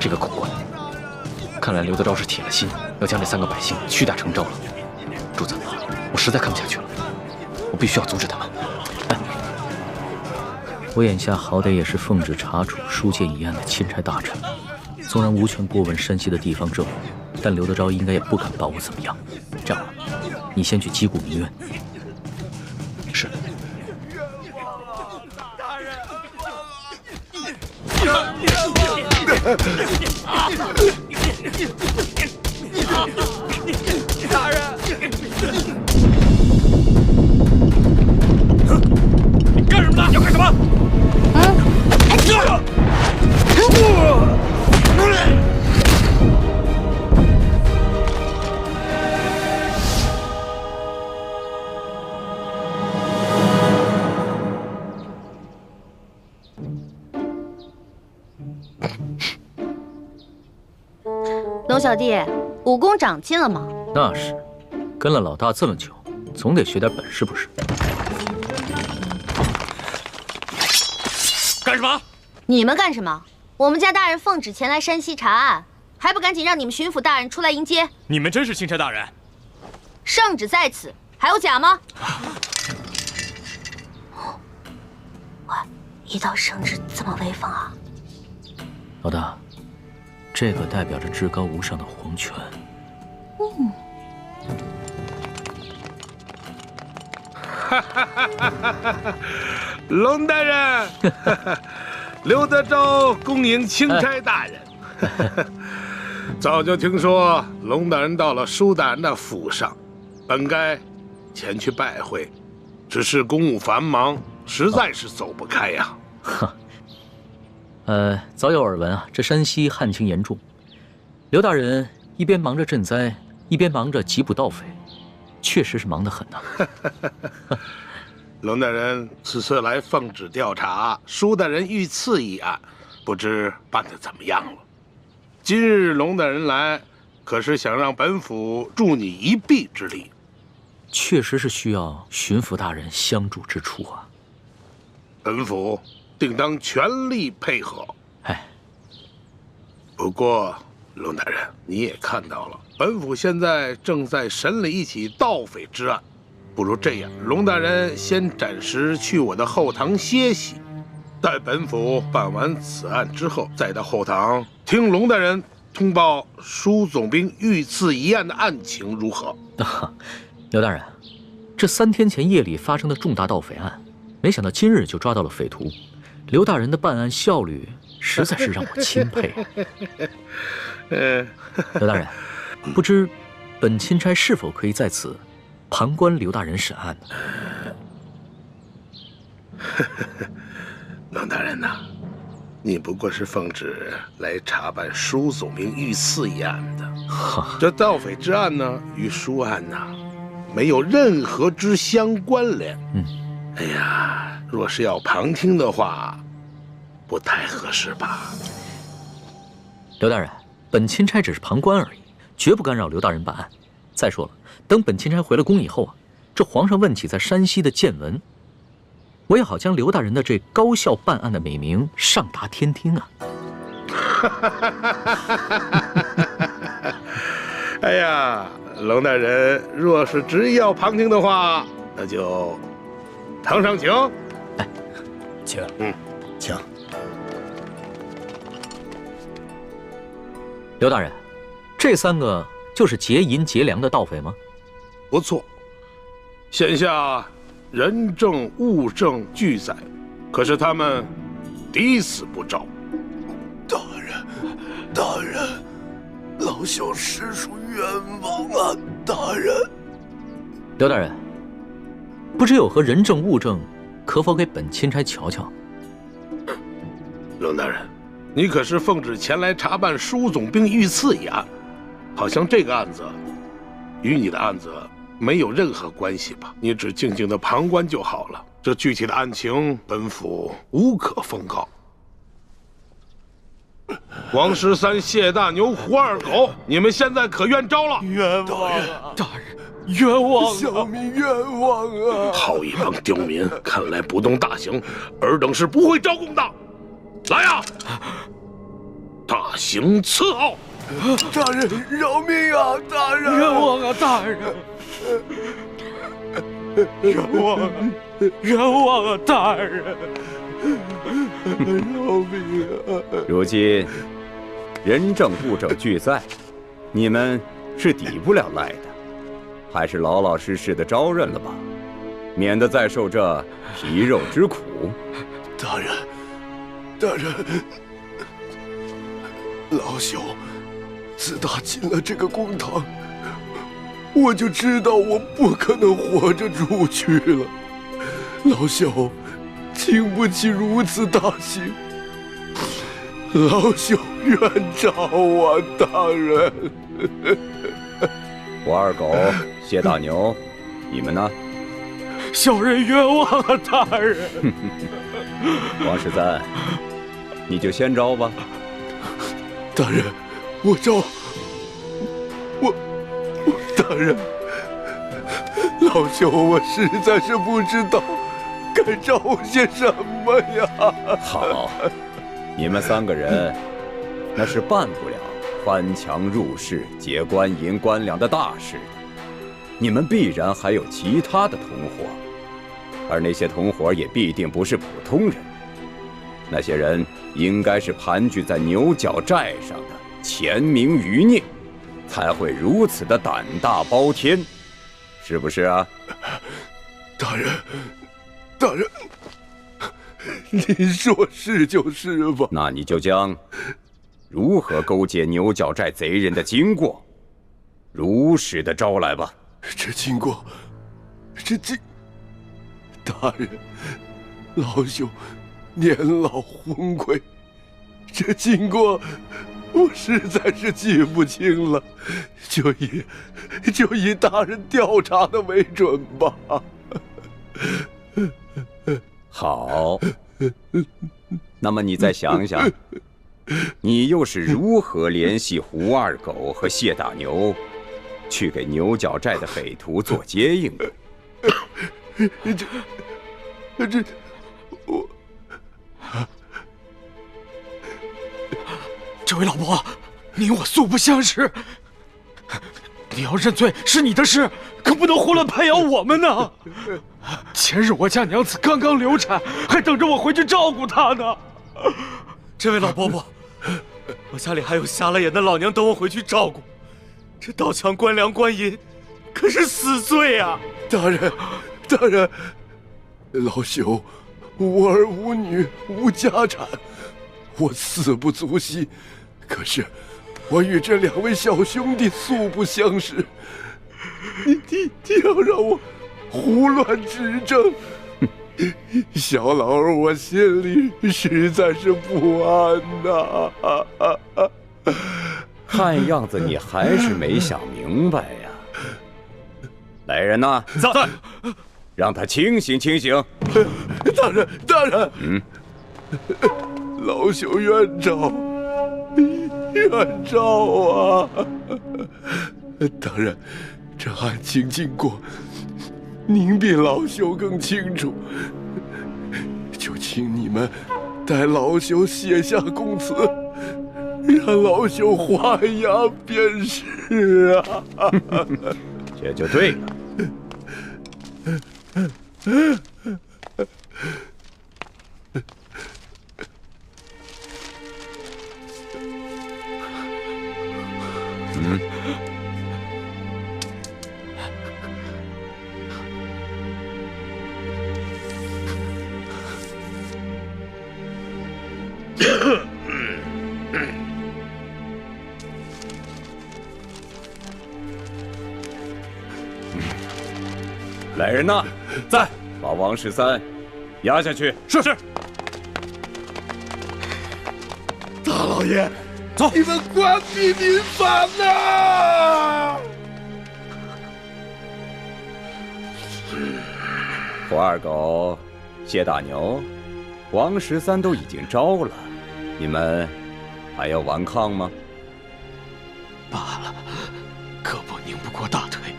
这个孔官，看来刘德昭是铁了心要将这3个百姓屈打成招了。主子，我实在看不下去了，我必须要阻止他们。我眼下好歹也是奉旨查处书剑一案的钦差大臣，纵然无权过问山西的地方政务，但刘德昭应该也不敢把我怎么样。这样吧，你先去击鼓鸣冤。是。大人，你干什么呢？要干什么？龙小弟，武功长进了吗？那是，跟了老大这么久，总得学点本事不是？干什么？你们干什么？我们家大人奉旨前来山西查案，还不赶紧让你们巡抚大人出来迎接？你们真是钦差大人？圣旨在此，还有假吗？喂，一道圣旨这么威风啊！老大。这个代表着至高无上的皇权。龙大人，刘德昭恭迎钦差大人。早就听说龙大人到了舒大人的府上，本该前去拜会，只是公务繁忙，实在是走不开呀。早有耳闻啊，这山西旱情严重，刘大人一边忙着赈灾，一边忙着缉捕盗匪，确实是忙得很呐。龙大人此次来奉旨调查舒大人遇刺一案，不知办得怎么样了？今日龙大人来，可是想让本府助你一臂之力？确实是需要巡抚大人相助之处啊。本府定当全力配合。哎，不过龙大人，你也看到了，本府现在正在审理一起盗匪之案，不如这样，龙大人先暂时去我的后堂歇息，待本府办完此案之后，再到后堂听龙大人通报舒总兵遇刺一案的案情如何？刘大人，这3天前夜里发生的重大盗匪案，没想到今日就抓到了匪徒。刘大人的办案效率实在是让我钦佩。刘大人，不知本钦差是否可以在此旁观刘大人审案呢？龙大人呐，你不过是奉旨来查办舒总兵遇刺一案的，这盗匪之案呢，与舒案呐，没有任何之相关联。哎呀，若是要旁听的话，不太合适吧？刘大人，本钦差只是旁观而已，绝不干扰刘大人办案。再说了，等本钦差回了宫以后啊，这皇上问起在山西的见闻，我也好将刘大人的这高效办案的美名上达天听啊！哎呀，龙大人若是执意要旁听的话，那就堂上请。哎，请，请。刘大人，这3个就是劫银劫粮的盗匪吗？不错，现下人证物证俱在，可是他们抵死不招。大人，老朽实属冤枉啊！大人，刘大人，不知有何人证物证，可否给本钦差瞧瞧？龙大人，你可是奉旨前来查办舒总兵遇刺一案，好像这个案子与你的案子没有任何关系吧？你只静静的旁观就好了。这具体的案情，本府无可奉告。王13、谢大牛、胡二狗，你们现在可冤招了！冤枉啊！大人，冤枉啊！小民冤枉啊！好一帮刁民！看来不动大刑，尔等是不会招供的。来呀！大刑伺候！大人饶命啊！大人，冤枉啊！大人，冤枉啊！冤枉啊！大人，饶命啊！如今人证物证俱在，你们是抵不了赖的，还是老老实实的招认了吧，免得再受这皮肉之苦。大人，大人，老朽自打进了这个公堂，我就知道我不可能活着出去了。老朽经不起如此大刑，老朽冤诏啊，大人！我二狗、谢大牛，你们呢？小人冤枉啊！大人，王十三，你就先招吧。大人，我招。大人，老朽我实在是不知道该招些什么呀。好，你们3个人那是办不了翻墙入室、劫官银官粮的大事的，你们必然还有其他的同伙，而那些同伙也必定不是普通人，那些人应该是盘踞在牛角寨上的潜明余孽，才会如此的胆大包天，是不是啊？大人，大人，您说是就是吧？那你就将如何勾结牛角寨贼人的经过，如实的招来吧。这经过，大人，老朽年老昏聩，这经过我实在是记不清了，就以大人调查的为准吧。好，那么你再想想，你又是如何联系胡二狗和谢大牛，去给牛角寨的匪徒做接应的？这位老伯，你我素不相识，你要认罪是你的事，可不能胡乱拍咬我们呢。前日我家娘子刚刚流产，还等着我回去照顾她呢。这位老伯伯，我家里还有瞎了眼的老娘等我回去照顾，这盗抢官粮官银，可是死罪啊！大人，大人，老朽无儿无女无家产，我死不足惜。可是我与这2位小兄弟素不相识，你要让我胡乱指证，小老儿我心里实在是不安呐。看样子你还是没想明白呀。来人呐，在，让他清醒清醒。大人，大人，老朽冤诏，冤诏啊！大人，这案情经过，您比老朽更清楚，就请你们代老朽写下供词，让老朽画押便是啊。这就对了。来人呐，在，把王13押下去。是。大老爷，走，你们关闭民房啊！胡二狗、谢大牛、王13都已经招了，你们还要顽抗吗？罢了，胳膊拧不过大腿，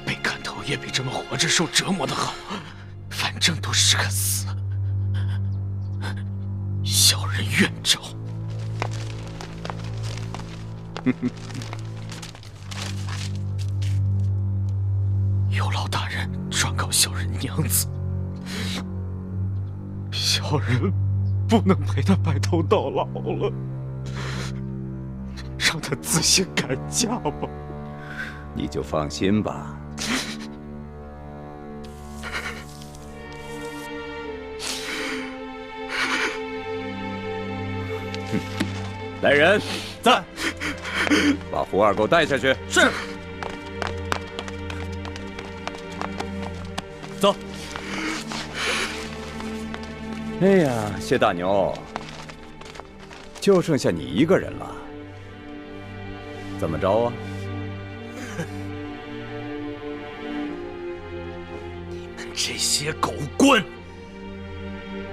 被砍头也比这么活着受折磨的好，反正都是个死。小人人冤招。有劳大人转告小人娘子，小人不能陪他白头到老了，让他自行改嫁吧。你就放心吧。来人，在，把胡二给我带下去。是。走。哎呀，谢大牛，就剩下你一个人了，怎么着啊？你们这些狗官，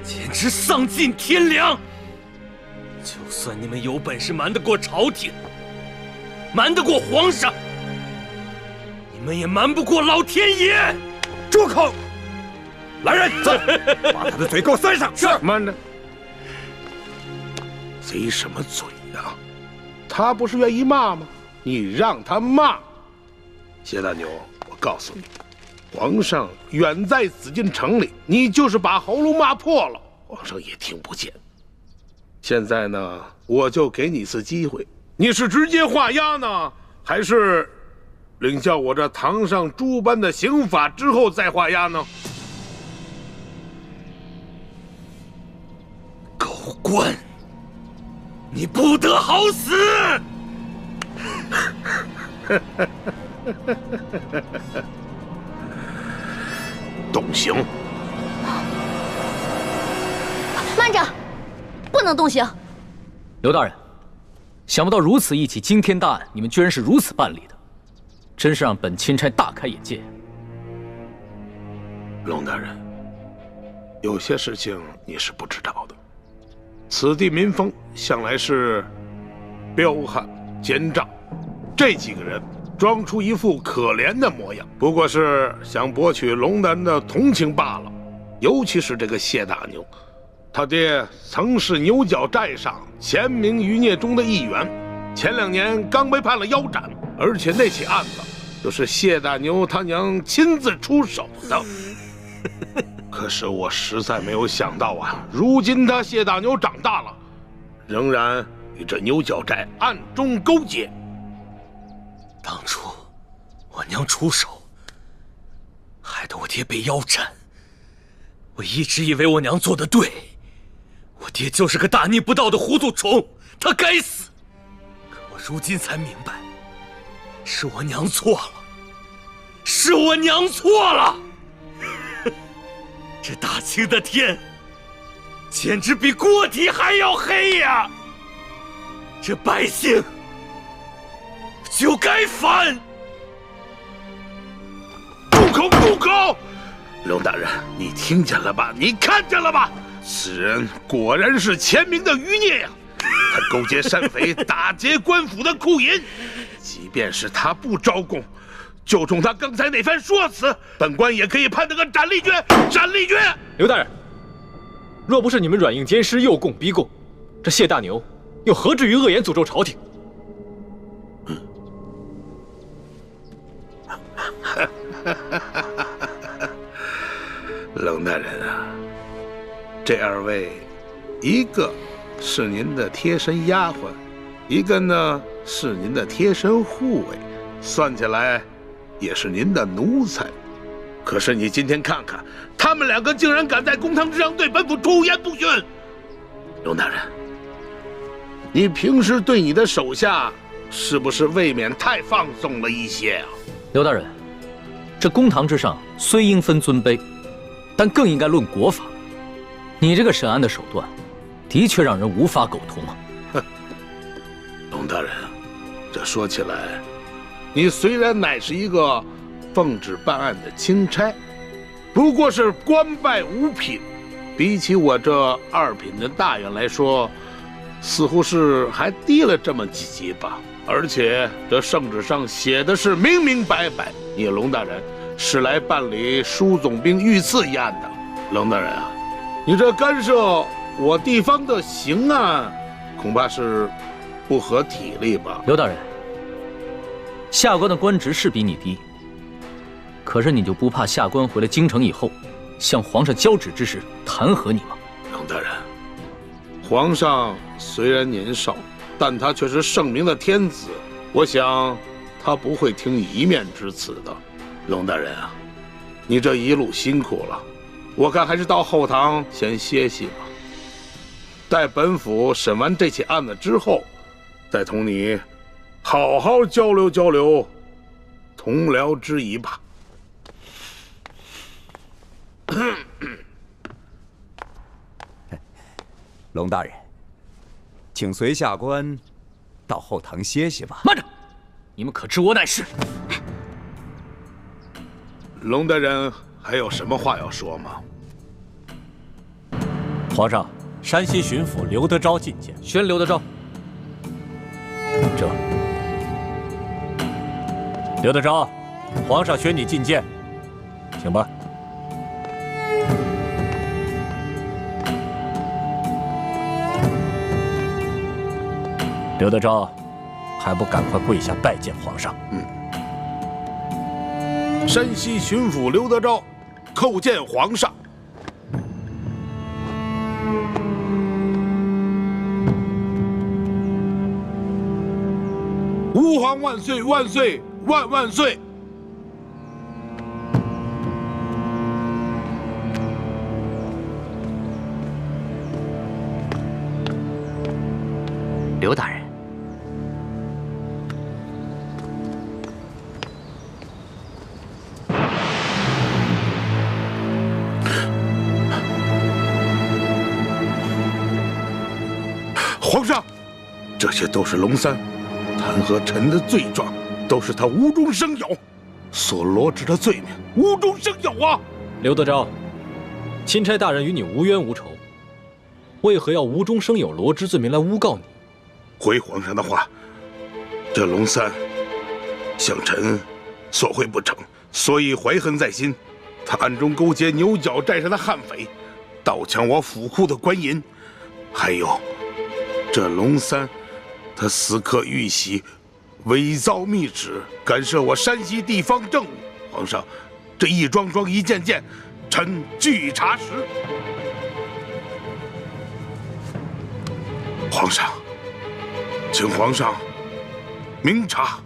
简直丧尽天良！就算你们有本事瞒得过朝廷，瞒得过皇上，你们也瞒不过老天爷！住口！来人，把他的嘴给我塞上！是。慢着，贼什么嘴呀？他不是愿意骂吗？你让他骂。谢大牛，我告诉你，皇上远在紫禁城里，你就是把喉咙骂破了，皇上也听不见。现在呢，我就给你一次机会，你是直接画押呢，还是领教我这堂上诸般的刑法之后再画押呢？狗官，你不得好死！动刑！慢着，不能动刑。刘大人，想不到如此一起惊天大案，你们居然是如此办理的，真是让本钦差大开眼界。龙大人，有些事情你是不知道的。此地民风向来是彪悍奸诈，这几个人装出一副可怜的模样，不过是想博取龙大人的同情罢了。尤其是这个谢大牛，他爹曾是牛角寨上前明余孽中的一员，前2年刚被判了腰斩，而且那起案子就是谢大牛他娘亲自出手的。可是我实在没有想到啊，如今他谢大牛长大了，仍然与这牛角寨暗中勾结。当初我娘出手，害得我爹被腰斩。我一直以为我娘做得对，我爹就是个大逆不道的糊涂虫，他该死。可我如今才明白，是我娘错了，是我娘错了。这大清的天，简直比锅底还要黑呀！这百姓就该反！住口！住口！龙大人，你听见了吧？你看见了吧？此人果然是前明的余孽呀！他勾结山匪，打劫官府的库银。即便是他不招供，就冲他刚才那番说辞，本官也可以判他个斩立决！斩立决！刘大人，若不是你们软硬兼施，诱供逼供，这谢大牛又何至于恶言诅咒朝廷？龙大人啊，这2位，一个是您的贴身丫鬟，一个呢是您的贴身护卫，算起来也是您的奴才。可是你今天看看，他们2个竟然敢在公堂之上对本府出言不逊。龙大人，你平时对你的手下是不是未免太放纵了一些啊？刘大人，这公堂之上虽应分尊卑，但更应该论国法。你这个审案的手段，的确让人无法苟同啊！哼，龙大人，这说起来，你虽然乃是一个奉旨办案的钦差，不过是官拜5品，比起我这2品的大员来说，似乎是还低了这么几级吧。而且这圣旨上写的是明明白白，你龙大人是来办理舒总兵遇刺一案的。龙大人啊，你这干涉我地方的刑案，恐怕是不合体力吧？刘大人，下官的官职是比你低，可是你就不怕下官回了京城以后，向皇上交旨之时弹劾你吗？龙大人，皇上虽然年少，但他却是圣明的天子，我想他不会听一面之词的。龙大人啊，你这一路辛苦了，我看还是到后堂先歇息吧。待本府审完这起案子之后，再同你好好交流交流同僚之谊吧。龙大人，请随下官到后堂歇息吧。慢着，你们可知我乃是？龙大人还有什么话要说吗？皇上，山西巡抚刘德昭觐见。宣刘德昭。这，刘德昭，皇上宣你觐见，请吧。刘德昭，还不赶快跪下拜见皇上？山西巡抚刘德昭叩见皇上。吾皇万岁万岁万万岁！刘大人，皇上，这些都是龙三弹劾臣的罪状，都是他无中生有所罗织的罪名，无中生有啊！刘德昭，钦差大人与你无冤无仇，为何要无中生有罗织罪名来诬告你？回皇上的话，这龙三向臣索贿不成，所以怀恨在心。他暗中勾结牛角寨上的悍匪，盗抢我府库的官银，还有这龙三，他私刻玉玺，伪造密旨，干涉我山西地方政务。皇上，这一桩桩一件件，臣据查实。皇上，请皇上明察。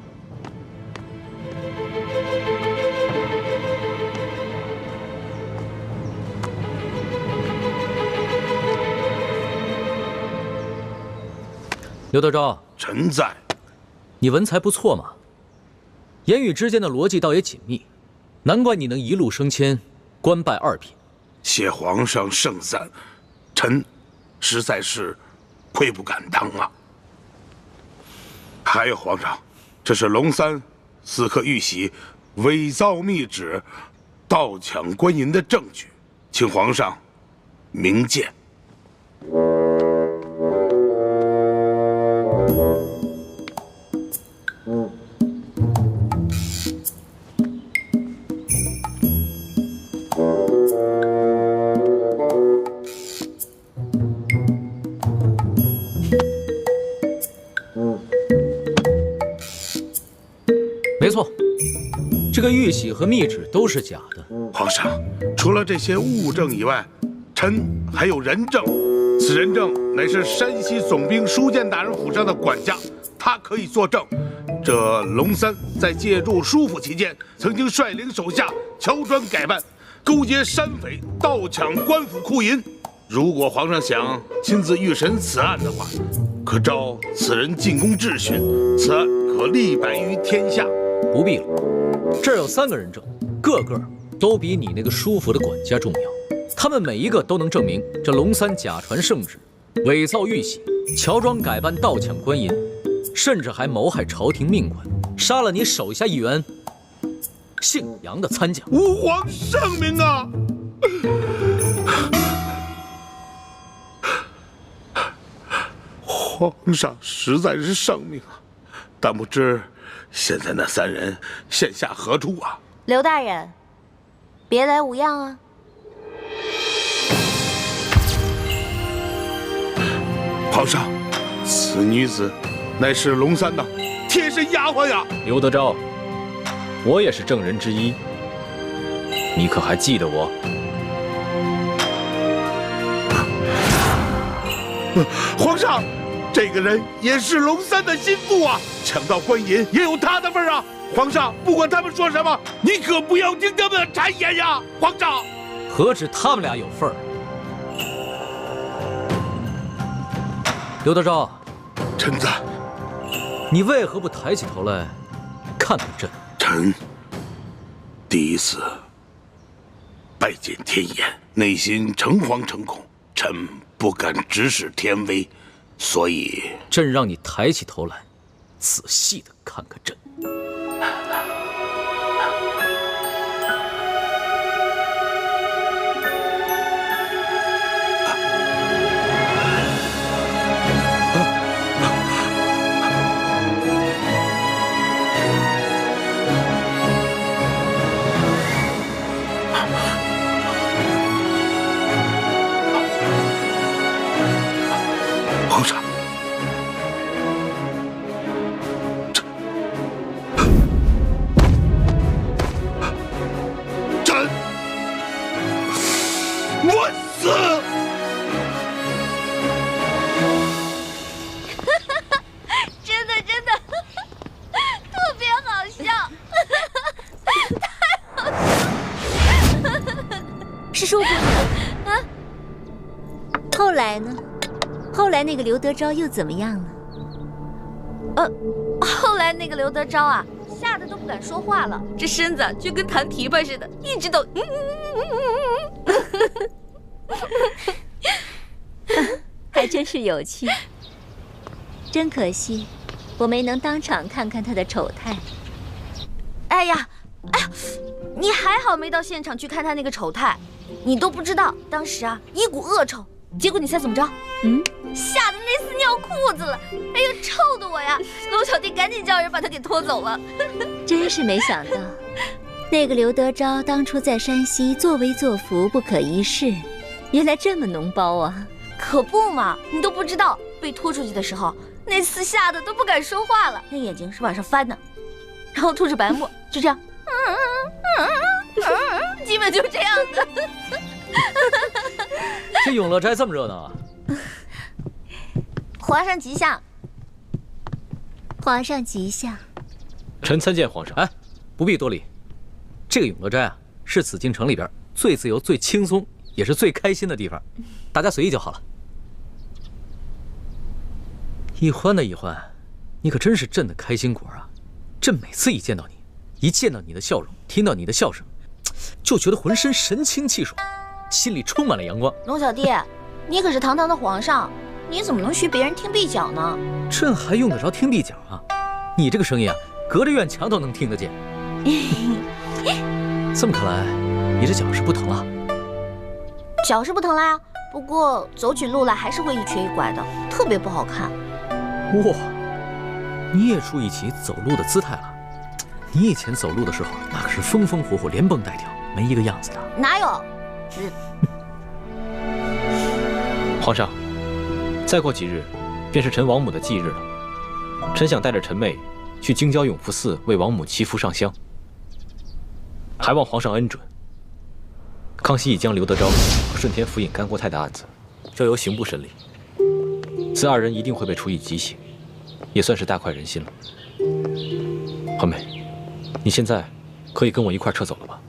刘德昭，臣在。你文才不错嘛，言语之间的逻辑倒也紧密，难怪你能一路升迁，官拜2品。谢皇上盛赞，臣实在是愧不敢当啊。还有皇上，这是龙三私刻玉玺、伪造密旨、盗抢官银的证据，请皇上明鉴。没错，这个玉玺和密旨都是假的。皇上，除了这些物证以外，臣还有人证。此人证乃是山西总兵书监大人府上的管家，他可以作证。这龙三在借住书府期间，曾经率领手下乔装改扮，勾结山匪盗抢官府库银。如果皇上想亲自预审此案的话，可召此人进宫质询，此案可立百于天下。不必了，这儿有3个人证，个个都比你那个书府的管家重要。他们每一个都能证明这龙三假传圣旨，伪造玉玺，乔装改扮盗抢官银，甚至还谋害朝廷命官，杀了你手下一员姓杨的参将。吾皇圣明啊！皇上实在是圣明啊，但不知现在那3人现下何处啊？刘大人，别来无恙啊？皇上，此女子乃是龙三的贴身丫鬟呀。刘德昭，我也是证人之一，你可还记得我？皇上，这个人也是龙三的心腹啊，抢到官银也有他的份啊。皇上，不管他们说什么，你可不要听他们的谗言呀。皇上，何止他们俩有份儿？刘德昭，臣子，你为何不抬起头来看看朕？臣第一次拜见天颜，内心诚惶诚恐，臣不敢直视天威，所以朕让你抬起头来，仔细的看看朕。皇上，朕万死！真的特别好笑，太好笑了。是说姑娘啊？后来呢？后来那个刘德昭又怎么样了？后来那个刘德昭啊，吓得都不敢说话了，这身子就跟弹琵琶似的，一直抖。还真是有趣。真可惜，我没能当场看看他的丑态。哎呀，你还好没到现场去看他那个丑态，你都不知道当时啊一股恶臭。结果你猜怎么着？吓得那厮尿裤子了！哎呦，臭的我呀！龙小弟赶紧叫人把他给拖走了。真是没想到，那个刘德昭当初在山西作威作福不可一世，原来这么脓包啊！可不嘛，你都不知道，被拖出去的时候，那厮吓得都不敢说话了，那眼睛是往上翻的，然后吐着白沫，就这样，基本就这样的。这永乐斋这么热闹啊！皇上吉祥，皇上吉祥。臣参见皇上。哎，不必多礼。这个永乐斋啊，是紫禁城里边最自由、最轻松，也是最开心的地方，大家随意就好了。一欢呐，一欢，你可真是朕的开心果啊！朕每次一见到你，一见到你的笑容，听到你的笑声，就觉得浑身神清气爽，心里充满了阳光。龙小弟，你可是堂堂的皇上，你怎么能学别人听壁角呢？朕还用得着听壁角啊？你这个声音啊，隔着院墙都能听得见。这么看来，你这脚是不疼了？脚是不疼啦，不过走起路来还是会一瘸一拐的，特别不好看。哇，你也注意起走路的姿态了。你以前走路的时候，那可是风风火火、连蹦带跳，没一个样子的。哪有？皇上，再过几日，便是陈王母的忌日了。臣想带着臣妹去京郊永福寺为王母祈福上香，还望皇上恩准。康熙已将刘德昭和顺天府尹甘国泰的案子交由刑部审理，此二人一定会被处以极刑，也算是大快人心了。欢妹，你现在可以跟我一块撤走了吧？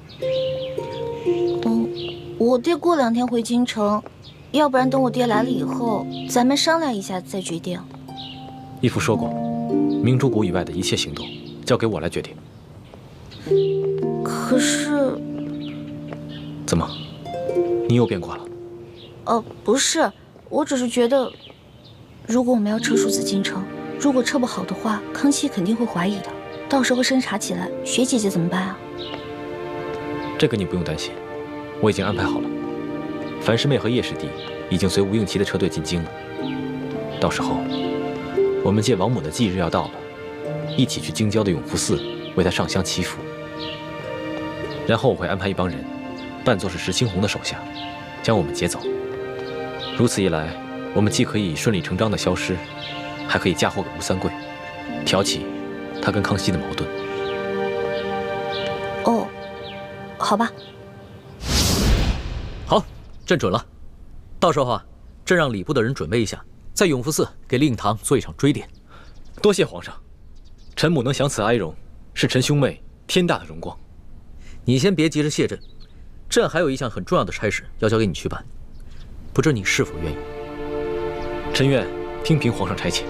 我爹过2天回京城，要不然等我爹来了以后，咱们商量一下再决定。义父说过，明珠谷以外的一切行动交给我来决定。可是，怎么，你又变卦了？不是，我只是觉得，如果我们要撤出紫禁城，如果撤不好的话，康熙肯定会怀疑的，到时候侦查起来，雪姐姐怎么办啊？这个你不用担心，我已经安排好了。樊师妹和叶师弟已经随吴应琪的车队进京了，到时候我们借王母的忌日要到了，一起去京郊的永福寺为她上香祈福。然后我会安排一帮人，扮作是石青红的手下，将我们劫走。如此一来，我们既可以顺理成章的消失，还可以嫁祸给吴三桂，挑起他跟康熙的矛盾。哦，好吧。好，朕准了。到时候啊，朕让礼部的人准备一下，在永福寺给令堂做一场追典。多谢皇上，臣母能享此哀荣，是臣兄妹天大的荣光。你先别急着谢朕，朕还有一项很重要的差事要交给你去办，不知你是否愿意？臣愿听凭皇上差遣。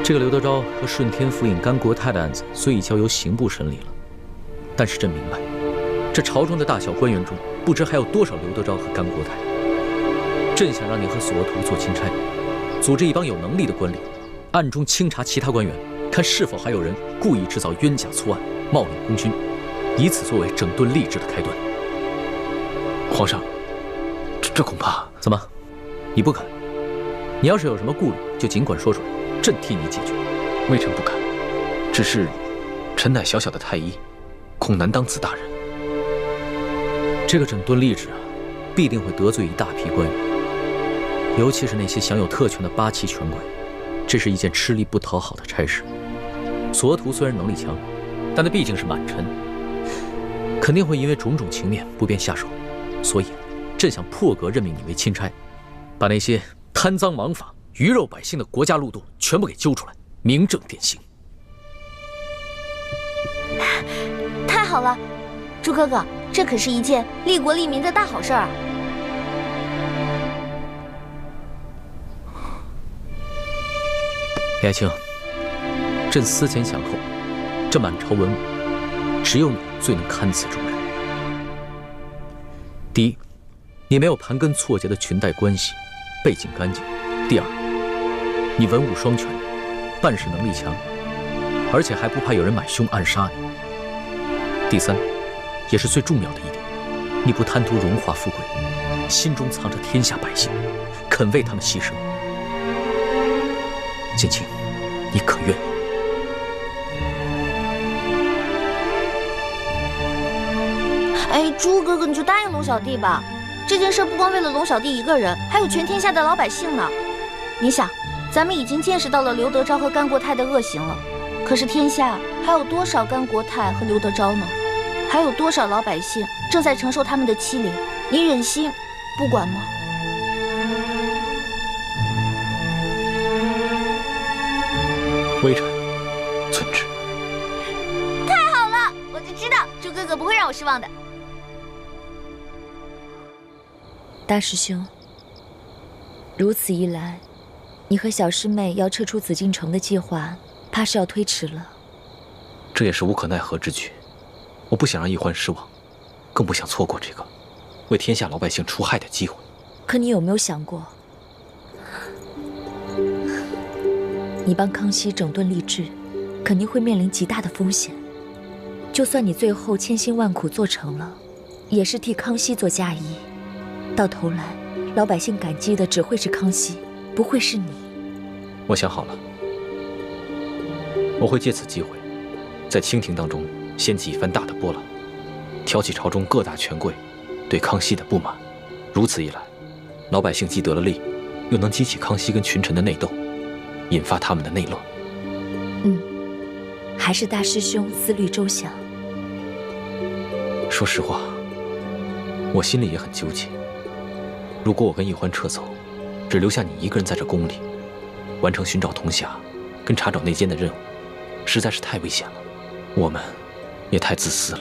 这个刘德昭和顺天府尹甘国泰的案子虽已交由刑部审理了，但是朕明白，这朝中的大小官员中，不知还有多少刘德昭和甘国泰。朕想让你和索额图做钦差，组织一帮有能力的官吏，暗中清查其他官员，看是否还有人故意制造冤假错案，冒领功勋，以此作为整顿吏治的开端。皇上，这恐怕……怎么，你不肯？你要是有什么顾虑，就尽管说出来，朕替你解决。微臣不敢，只是臣乃小小的太医，恐难当此大任。这个整顿吏治啊，必定会得罪一大批官员，尤其是那些享有特权的八旗权贵，这是一件吃力不讨好的差事。索额图虽然能力强，但他毕竟是满臣，肯定会因为种种情面不便下手，所以朕想破格任命你为钦差，把那些贪赃枉法、鱼肉百姓的国家路度全部给揪出来，明正典刑。太好了，朱哥哥，这可是一件利国利民的大好事啊！李爱卿，朕思前想后，这满朝文武，只有你最能堪此重任。第一，你没有盘根错节的裙带关系，背景干净；第二，你文武双全，办事能力强，而且还不怕有人买凶暗杀你；第三，也是最重要的一点，你不贪图荣华富贵，心中藏着天下百姓，肯为他们牺牲。锦清，你可愿意？哎，朱哥哥，你就答应龙小弟吧。这件事不光为了龙小弟一个人，还有全天下的老百姓呢。你想，咱们已经见识到了刘德昭和甘国泰的恶行了，可是天下还有多少甘国泰和刘德昭呢？还有多少老百姓正在承受他们的欺凌？你忍心不管吗？微臣遵旨。太好了，我就知道朱哥哥不会让我失望的。大师兄，如此一来，你和小师妹要撤出紫禁城的计划，怕是要推迟了。这也是无可奈何之举。我不想让易欢失望，更不想错过这个为天下老百姓除害的机会。可你有没有想过，你帮康熙整顿吏治，肯定会面临极大的风险。就算你最后千辛万苦做成了，也是替康熙做嫁衣。到头来，老百姓感激的只会是康熙，不会是你。我想好了，我会借此机会，在清廷当中掀起一番大的波澜，挑起朝中各大权贵对康熙的不满。如此一来，老百姓既得了利，又能激起康熙跟群臣的内斗，引发他们的内乱。还是大师兄思虑周详。说实话，我心里也很纠结。如果我跟易欢撤走，只留下你一个人在这宫里，完成寻找铜匣跟查找内奸的任务，实在是太危险了。我们也太自私了。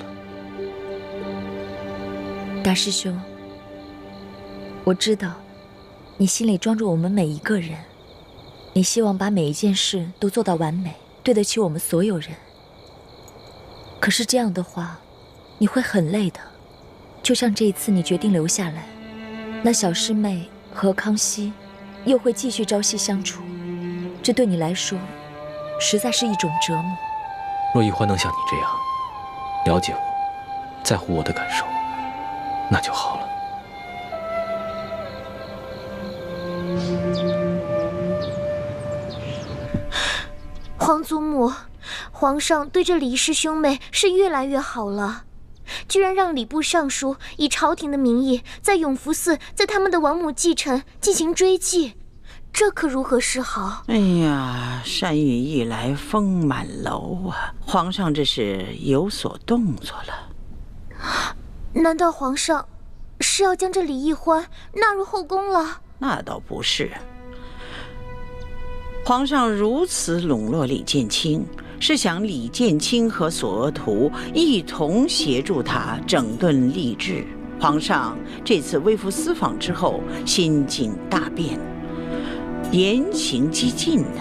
大师兄，我知道你心里装着我们每一个人，你希望把每一件事都做到完美，对得起我们所有人。可是这样的话，你会很累的。就像这一次你决定留下来，那小师妹和康熙又会继续朝夕相处，这对你来说实在是一种折磨。若易欢能像你这样了解我，在乎我的感受，那就好了。皇祖母，皇上对这李氏兄妹是越来越好了，居然让礼部尚书以朝廷的名义在永福寺，在他们的王母继承进行追祭，这可如何是好？哎呀，山雨欲来风满楼啊！皇上这是有所动作了。难道皇上是要将这李易欢纳入后宫了？那倒不是。皇上如此笼络李建清，是想李建清和索额图一同协助他整顿吏治。皇上这次微服私访之后，心境大变，言行激进的，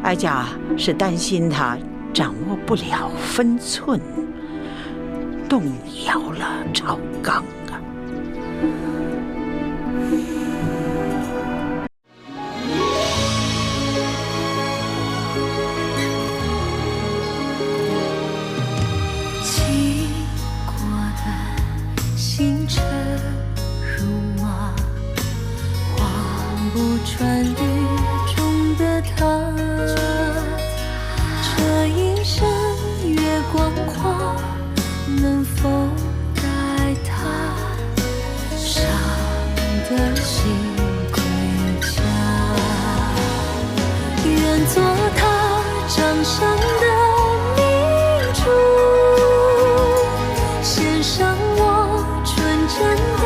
哀家是担心他掌握不了分寸，动摇了朝纲啊。骑过的星辰如马，画不穿雨中的他。这一生月光光，能否带他伤的心归家？愿做他掌上的明珠，献上我纯真的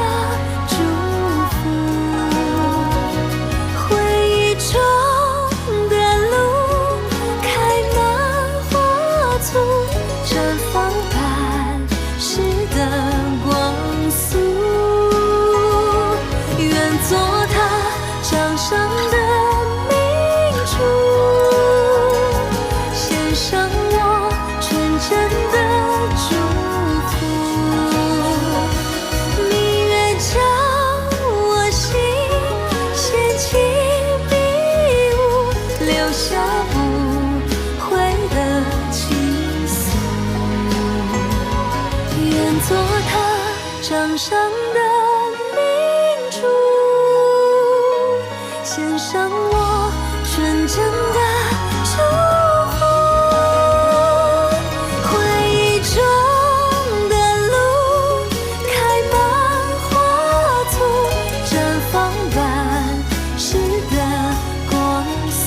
祝福。回忆中的路开满花簇，绽放般诗的光速。愿做他掌上的明珠，献上我纯真的祝福。明月照我心，掀起迷雾，留下不悔的情愫。愿做他掌上的明珠，献上我纯真的祝福。回忆中的路开满花簇，绽放般诗的光速，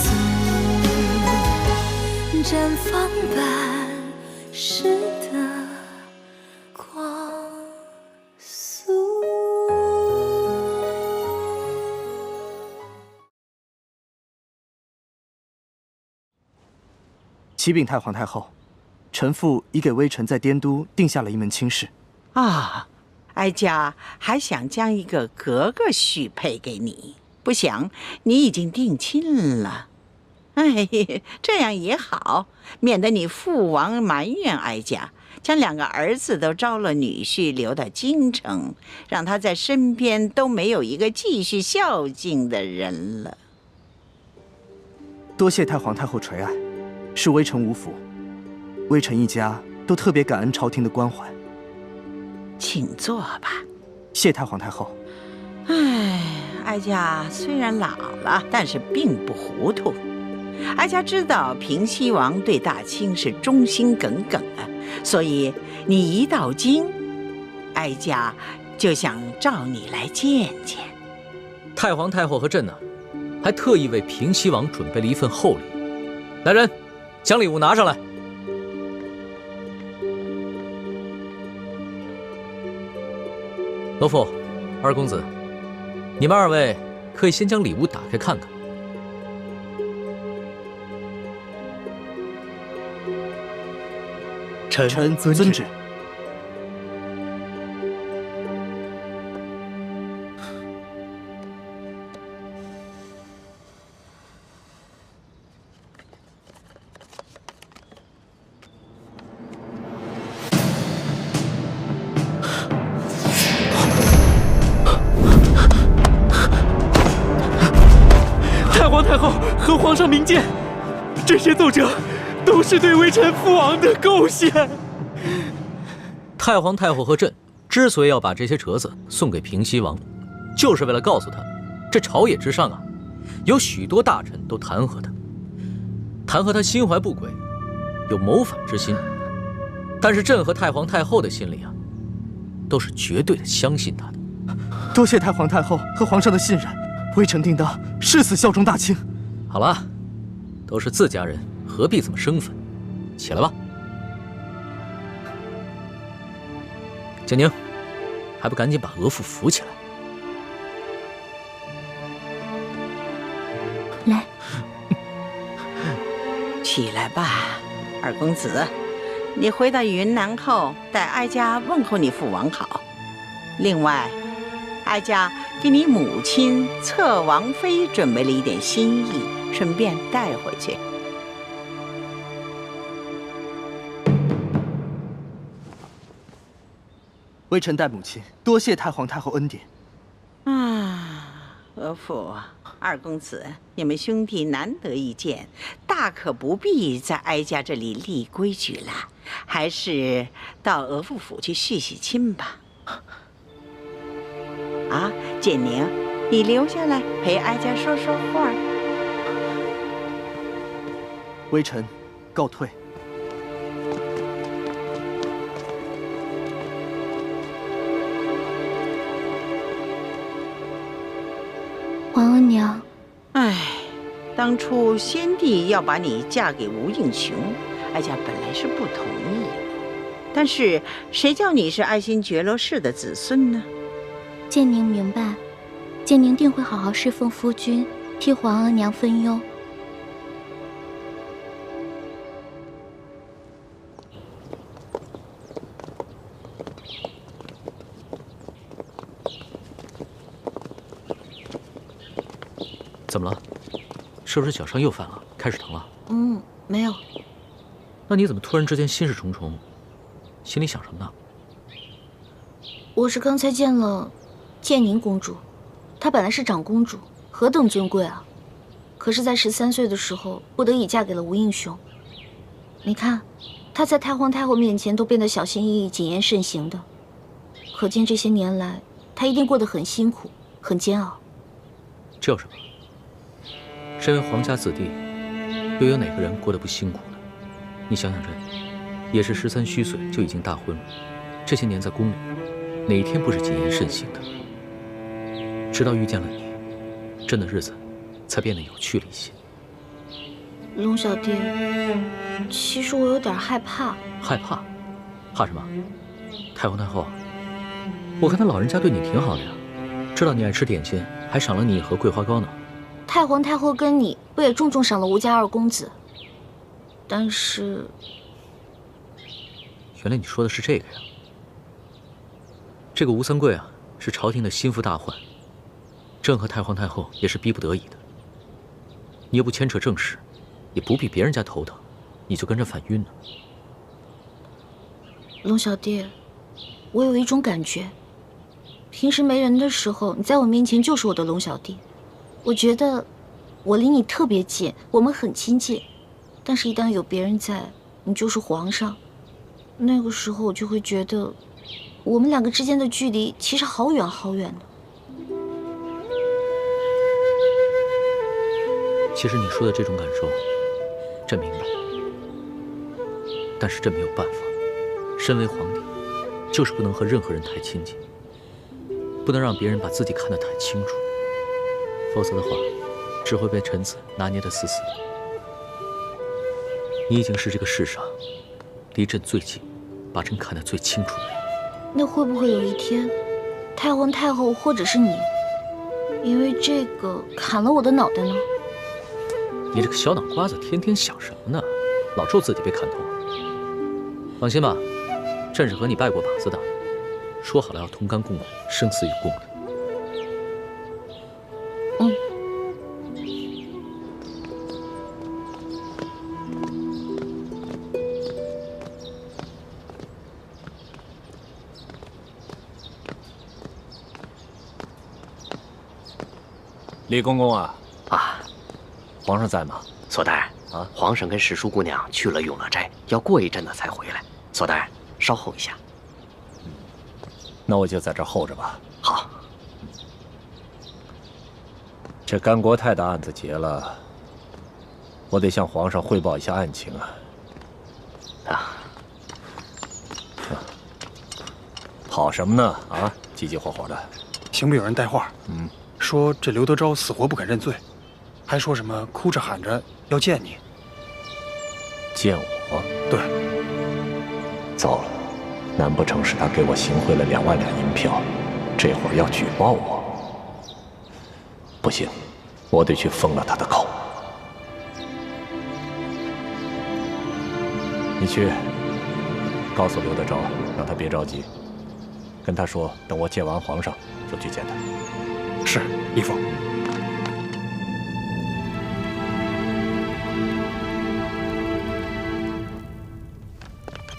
绽放般诗的光速。启禀太皇太后，臣父已给微臣在滇都定下了一门亲事。啊，哀家还想将一个格格许配给你，不想你已经定亲了。哎，这样也好，免得你父王埋怨哀家，将2个儿子都招了女婿留到京城，让他在身边都没有一个继续孝敬的人了。多谢太皇太后垂爱，是微臣无福，微臣一家都特别感恩朝廷的关怀。请坐吧。谢太皇太后。哎，哀家虽然老了，但是并不糊涂。哀家知道平西王对大清是忠心耿耿的，所以你一到京，哀家就想召你来见见。太皇太后和朕呢，还特意为平西王准备了一份厚礼。来人，将礼物拿上来。罗父，二公子，你们2位可以先将礼物打开看看。臣遵旨。太皇太后和皇上明鉴，这些奏折都是对微臣父王的构陷。太皇太后和朕之所以要把这些折子送给平西王，就是为了告诉他，这朝野之上啊，有许多大臣都弹劾他心怀不轨，有谋反之心。但是朕和太皇太后的心里啊，都是绝对的相信他的。多谢太皇太后和皇上的信任，微臣定当誓死效忠大清。好了，都是自家人，何必这么生分？起来吧。建宁，还不赶紧把额驸扶起来？来，起来吧，二公子。你回到云南后，代哀家问候你父王好。另外，哀家给你母亲侧王妃准备了一点心意，顺便带回去。微臣代母亲多谢太皇太后恩典。额驸、二公子，你们兄弟难得一见，大可不必在哀家这里立规矩了，还是到额驸府去续续亲吧。啊，建宁，你留下来陪哀家说说话。微臣告退。皇额娘，唉，当初先帝要把你嫁给吴应熊，哀家本来是不同意，但是谁叫你是爱新觉罗氏的子孙呢？建宁明白，建宁定会好好侍奉夫君，替皇额娘分忧。怎么了？是不是脚伤又犯了，开始疼了？没有。那你怎么突然之间心事重重？心里想什么呢？我是刚才见了建宁公主，她本来是长公主，何等尊贵啊！可是，在13岁的时候，不得已嫁给了吴应熊。你看，她在太皇太后面前都变得小心翼翼、谨言慎行的，可见这些年来，她一定过得很辛苦、很煎熬。这有什么？身为皇家子弟，又有哪个人过得不辛苦呢？你想想这，也是13虚岁就已经大婚了，这些年在宫里，哪一天不是谨言慎行的？直到遇见了你，朕的日子才变得有趣了一些。龙小弟，其实我有点害怕。害怕？怕什么？太皇太后，我看他老人家对你挺好的呀，知道你爱吃点心，还赏了你一盒桂花糕呢。太皇太后跟你不也重重赏了吴家二公子？但是，原来你说的是这个呀。这个吴三桂啊，是朝廷的心腹大患，朕和太皇太后也是逼不得已的。你又不牵扯政事，也不必别人家头疼，你就跟着犯晕呢。龙小弟，我有一种感觉，平时没人的时候，你在我面前就是我的龙小弟。我觉得我离你特别近，我们很亲近，但是一旦有别人在，你就是皇上，那个时候我就会觉得我们两个之间的距离其实好远好远的。其实你说的这种感受，朕明白，但是朕没有办法。身为皇帝，就是不能和任何人太亲近，不能让别人把自己看得太清楚。否则的话，只会被臣子拿捏得死死的。你已经是这个世上离朕最近、把朕看得最清楚的人。那会不会有一天，太皇太后或者是你，因为这个砍了我的脑袋呢？你这个小脑瓜子，天天想什么呢？老咒自己被砍头。放心吧，朕是和你拜过把子的，说好了要同甘共苦、生死与共的。李公公啊，皇上在吗？索大人啊，皇上跟史淑姑娘去了永乐斋，要过一阵子才回来。索大人，稍候一下。那我就在这儿候着吧。好。这甘国泰的案子结了，我得向皇上汇报一下案情啊。跑什么呢？啊，急急火火的。刑部有人带话，说这刘德昭死活不肯认罪，还说什么哭着喊着要见你。见我？对。糟了，难不成是他给我行贿了2万两银票，这会儿要举报我？不行，我得去封了他的口。你去告诉刘德昭，让他别着急，跟他说，等我见完皇上就去见他。是，义父。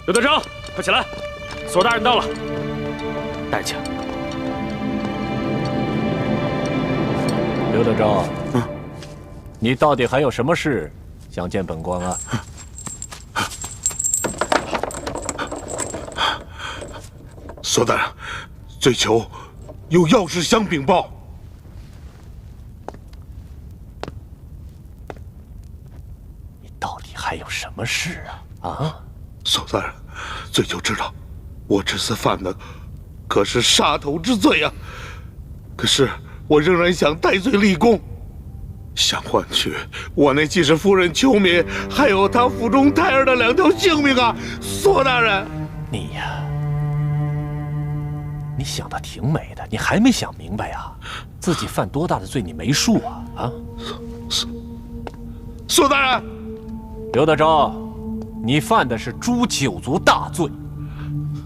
刘德昭，快起来！索大人到了。带去。刘德昭，你到底还有什么事想见本官啊？索大人，罪囚有要事相禀报。你到底还有什么事啊？啊？索大人，罪囚知道，我这次犯的可是杀头之罪啊！可是我仍然想戴罪立功，想换取我那继室夫人秋敏，还有她腹中胎儿的2条性命啊！索大人，你呀，你想的挺美的，你还没想明白呀？自己犯多大的罪你没数啊？啊？索大人，刘德昭。你犯的是诛9族大罪，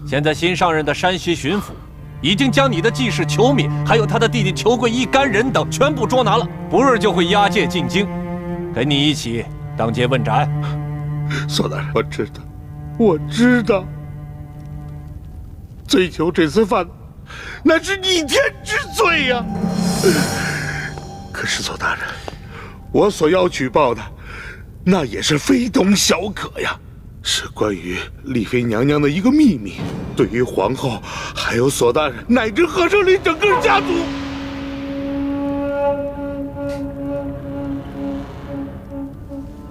现在新上任的山西巡抚已经将你的继室裘敏，还有他的弟弟裘贵、一干人等全部捉拿了，不日就会押解进京，跟你一起当街问斩。索大人，我知道，我知道，罪囚这次犯的那是逆天之罪呀！可是索大人，我所要举报的，那也是非同小可呀。是关于丽妃娘娘的一个秘密，对于皇后，还有索大人，乃至和盛里整个家族。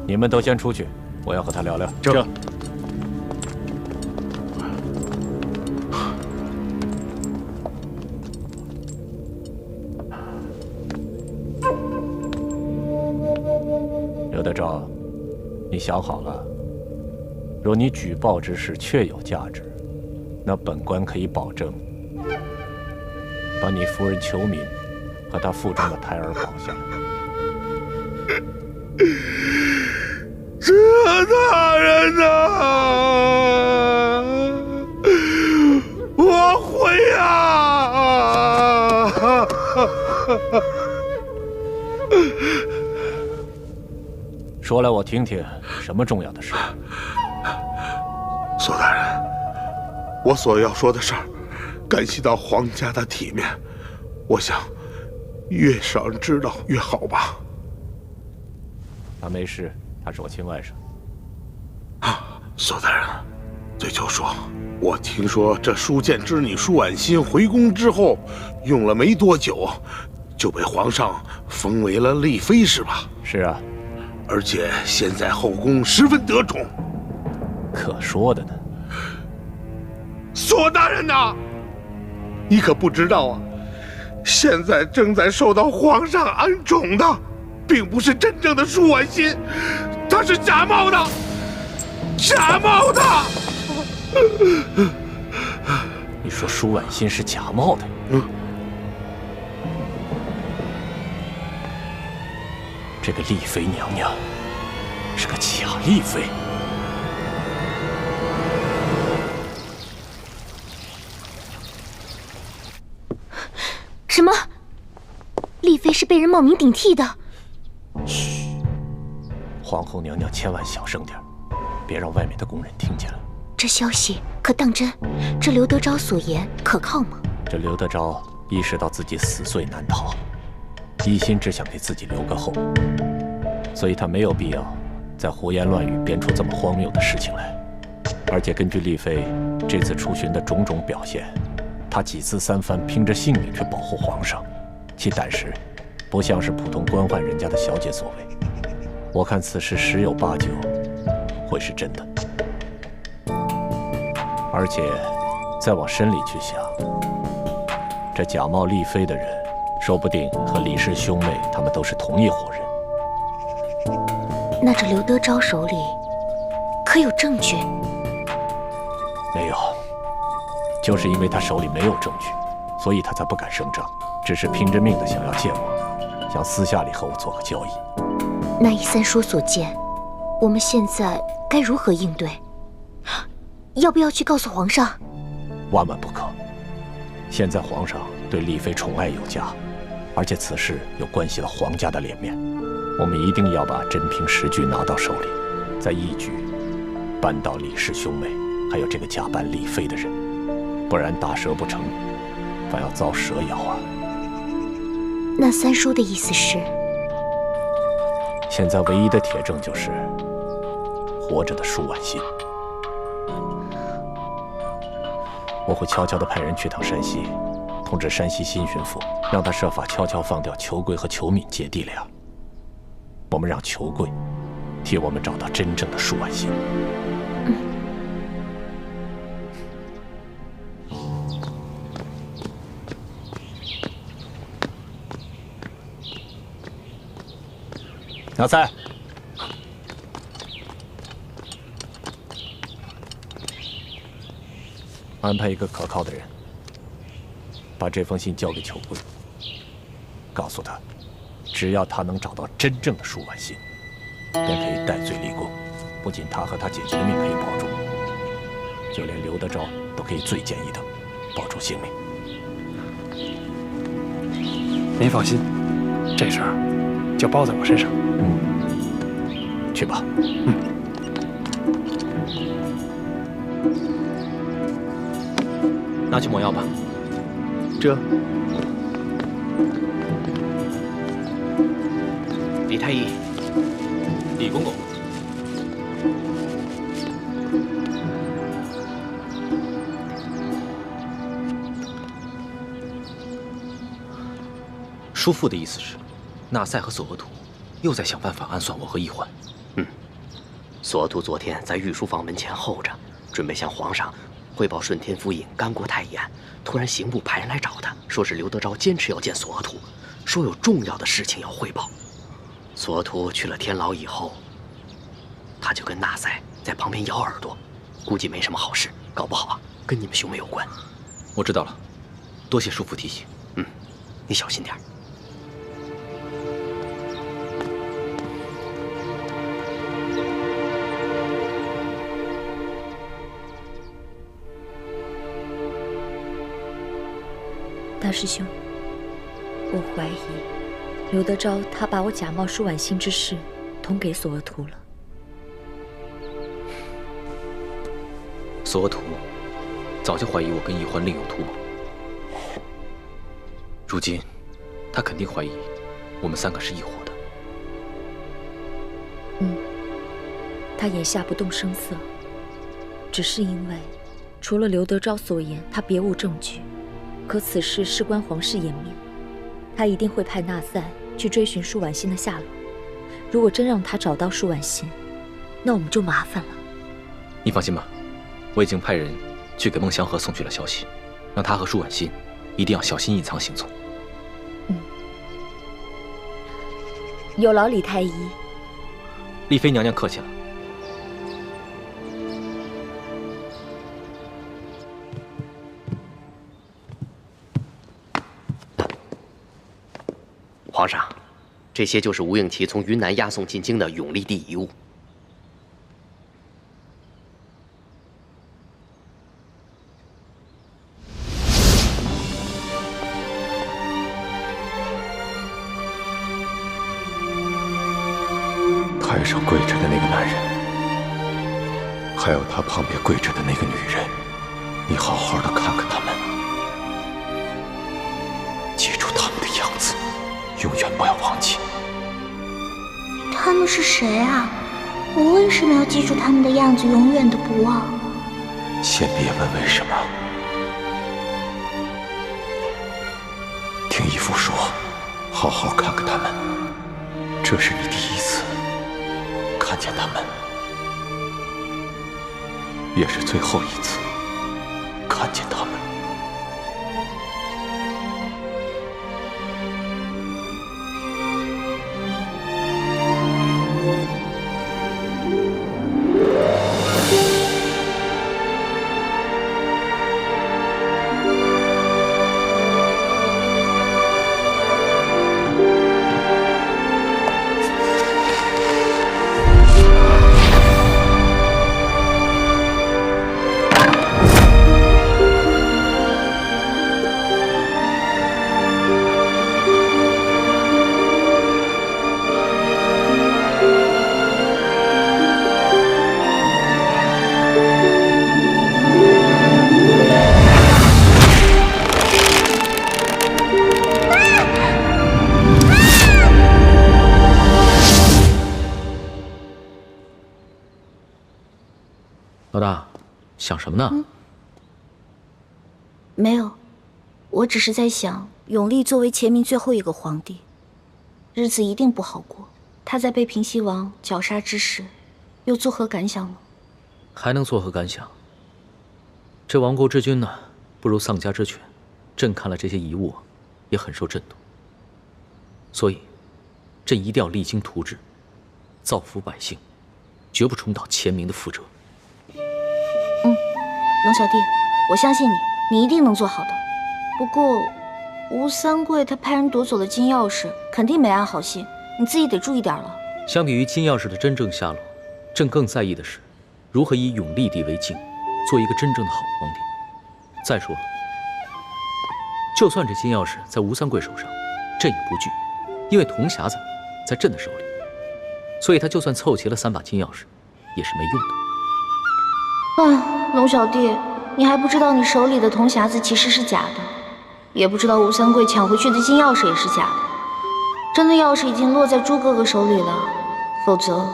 你们都先出去，我要和他聊聊。这。刘德昭，你想好了？若你举报之事确有价值，那本官可以保证，把你夫人裘敏和她腹中的胎儿保下来。这大人呐，我会啊！说来我听听，什么重要的事？索大人，我所要说的事儿，干系到皇家的体面，我想越少人知道越好吧。他没事，他是我亲外甥。索大人，罪囚说，我听说这舒建之女舒婉心回宫之后，用了没多久，就被皇上封为了丽妃，是吧？是啊。而且现在后宫十分得宠，可说的呢。索大人呐，你可不知道啊，现在正在受到皇上恩宠的，并不是真正的舒婉心，她是假冒的，假冒的。你说舒婉心是假冒的？这个丽妃娘娘是个假丽妃。什么？丽妃是被人冒名顶替的？嘘，皇后娘娘千万小声点，别让外面的宫人听见了。这消息可当真？这刘德昭所言可靠吗？这刘德昭意识到自己死罪难逃，一心只想给自己留个后，所以他没有必要在胡言乱语编出这么荒谬的事情来。而且根据丽妃这次出巡的种种表现，她几次三番拼着性命去保护皇上，其胆识不像是普通官宦人家的小姐所为。我看此事十有八九会是真的。而且再往深里去想，这假冒丽妃的人说不定和李氏兄妹他们都是同一伙人。那这刘德昭手里可有证据？没有，就是因为他手里没有证据，所以他才不敢声张，只是拼着命的想要见我，想私下里和我做个交易。那依三叔所见，我们现在该如何应对？要不要去告诉皇上？万万不可！现在皇上对丽妃宠爱有加，而且此事又关系到皇家的脸面，我们一定要把真凭实据拿到手里，再一举扳倒李氏兄妹，还有这个假扮丽妃的人，不然大蛇不成，反要遭蛇咬啊！那三叔的意思是？现在唯一的铁证就是活着的舒婉心。我会悄悄地派人去趟山西，通知山西新巡抚，让他设法悄悄放掉裘贵和裘敏姐弟俩。我们让裘贵替我们找到真正的舒婉心。拿菜。安排一个可靠的人，把这封信交给裘贵，告诉他，只要他能找到真正的舒婉心，便可以戴罪立功。不仅他和他姐姐的命可以保住，就连刘德昭都可以罪减一等，保住性命。您放心，这事儿就包在我身上。去吧。拿去抹药吧。这。李太医，李公公。叔父的意思是，纳赛和索额图又在想办法暗算我和奕欢。索额图昨天在御书房门前候着，准备向皇上汇报顺天府尹干国太医案。突然刑部派人来找他，说是刘德昭坚持要见索额图，说有重要的事情要汇报。索额图去了天牢以后，他就跟纳赛在旁边咬耳朵，估计没什么好事，搞不好跟你们兄妹有关。我知道了，多谢叔父提醒。你小心点。大师兄，我怀疑刘德昭他把我假冒舒婉心之事通给索额图了。索额图早就怀疑我跟奕欢另有图谋，如今他肯定怀疑我们三个是一伙的。他眼下不动声色，只是因为除了刘德昭所言，他别无证据。可此事事关皇室颜面，他一定会派纳赛去追寻舒婉心的下落。如果真让他找到舒婉心，那我们就麻烦了。你放心吧，我已经派人去给孟祥和送去了消息，让他和舒婉心一定要小心隐藏行踪。有劳李太医。丽妃娘娘客气了。皇上，这些就是吴应奇从云南押送进京的永历帝遗物。台上跪着的那个男人，还有他旁边跪着的那个女人，你好好的看看他们，记住他们的样子，永远不要忘记。他们是谁啊？我为什么要记住他们的样子，永远都不忘？先别问为什么，听义父说，好好看看他们。这是你第一次看见他们，也是最后一次看见他们。老大，想什么呢？没有，我只是在想，永历作为前明最后一个皇帝，日子一定不好过。他在被平西王绞杀之时，又作何感想呢？还能作何感想？这亡国之君呢，不如丧家之犬。朕看了这些遗物，也很受震动。所以，朕一定要励精图治，造福百姓，绝不重蹈前明的覆辙。龙小弟，我相信你，你一定能做好的。不过，吴三桂他派人夺走了金钥匙，肯定没安好心，你自己得注意点了。相比于金钥匙的真正下落，朕更在意的是，如何以永历帝为镜，做一个真正的好皇帝。再说了，就算这金钥匙在吴三桂手上，朕也不惧，因为铜匣子在朕的手里，所以他就算凑齐了3把金钥匙，也是没用的。龙小弟，你还不知道你手里的铜匣子其实是假的，也不知道吴三桂抢回去的金钥匙也是假的。真的钥匙已经落在朱哥哥手里了，否则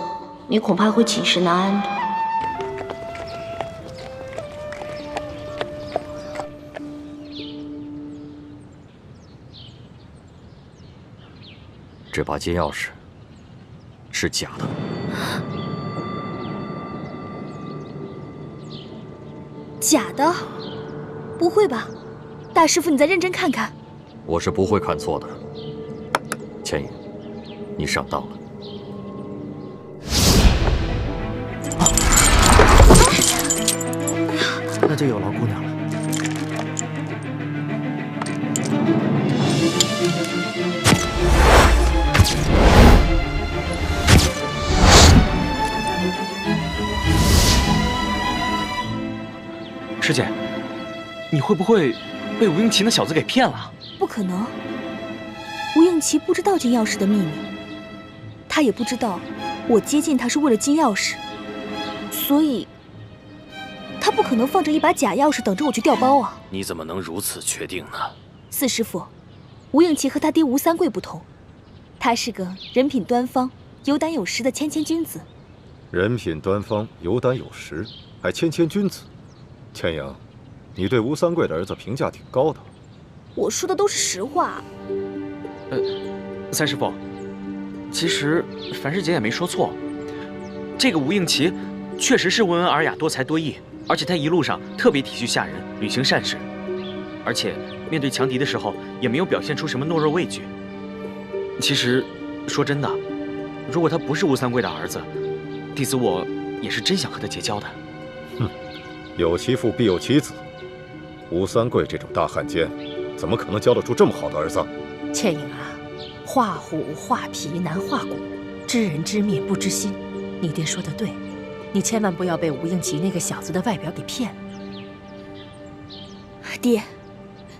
你恐怕会寝食难安的。这把金钥匙是假的。假的？不会吧，大师傅，你再认真看看。我是不会看错的。千影，你上当了。那就有劳姑娘了。师姐，你会不会被吴应奇那小子给骗了？不可能，吴应奇不知道金钥匙的秘密，他也不知道我接近他是为了金钥匙，所以他不可能放着一把假钥匙等着我去调包啊！你怎么能如此确定呢？四师傅，吴应奇和他爹吴三桂不同，他是个人品端方、有胆有识的谦谦君子。人品端方、有胆有识，还谦谦君子。千影，你对吴三桂的儿子评价挺高的。我说的都是实话。三师傅，其实樊师姐也没说错，这个吴应奇确实是温文尔雅、多才多艺，而且他一路上特别体恤下人，履行善事，而且面对强敌的时候也没有表现出什么懦弱畏惧。其实说真的，如果他不是吴三桂的儿子，弟子我也是真想和他结交的。哼，有其父必有其子，吴三桂这种大汉奸，怎么可能教得出这么好的儿子？倩影啊，画虎画皮难画骨，知人知面不知心。你爹说的对，你千万不要被吴应奇那个小子的外表给骗了。爹，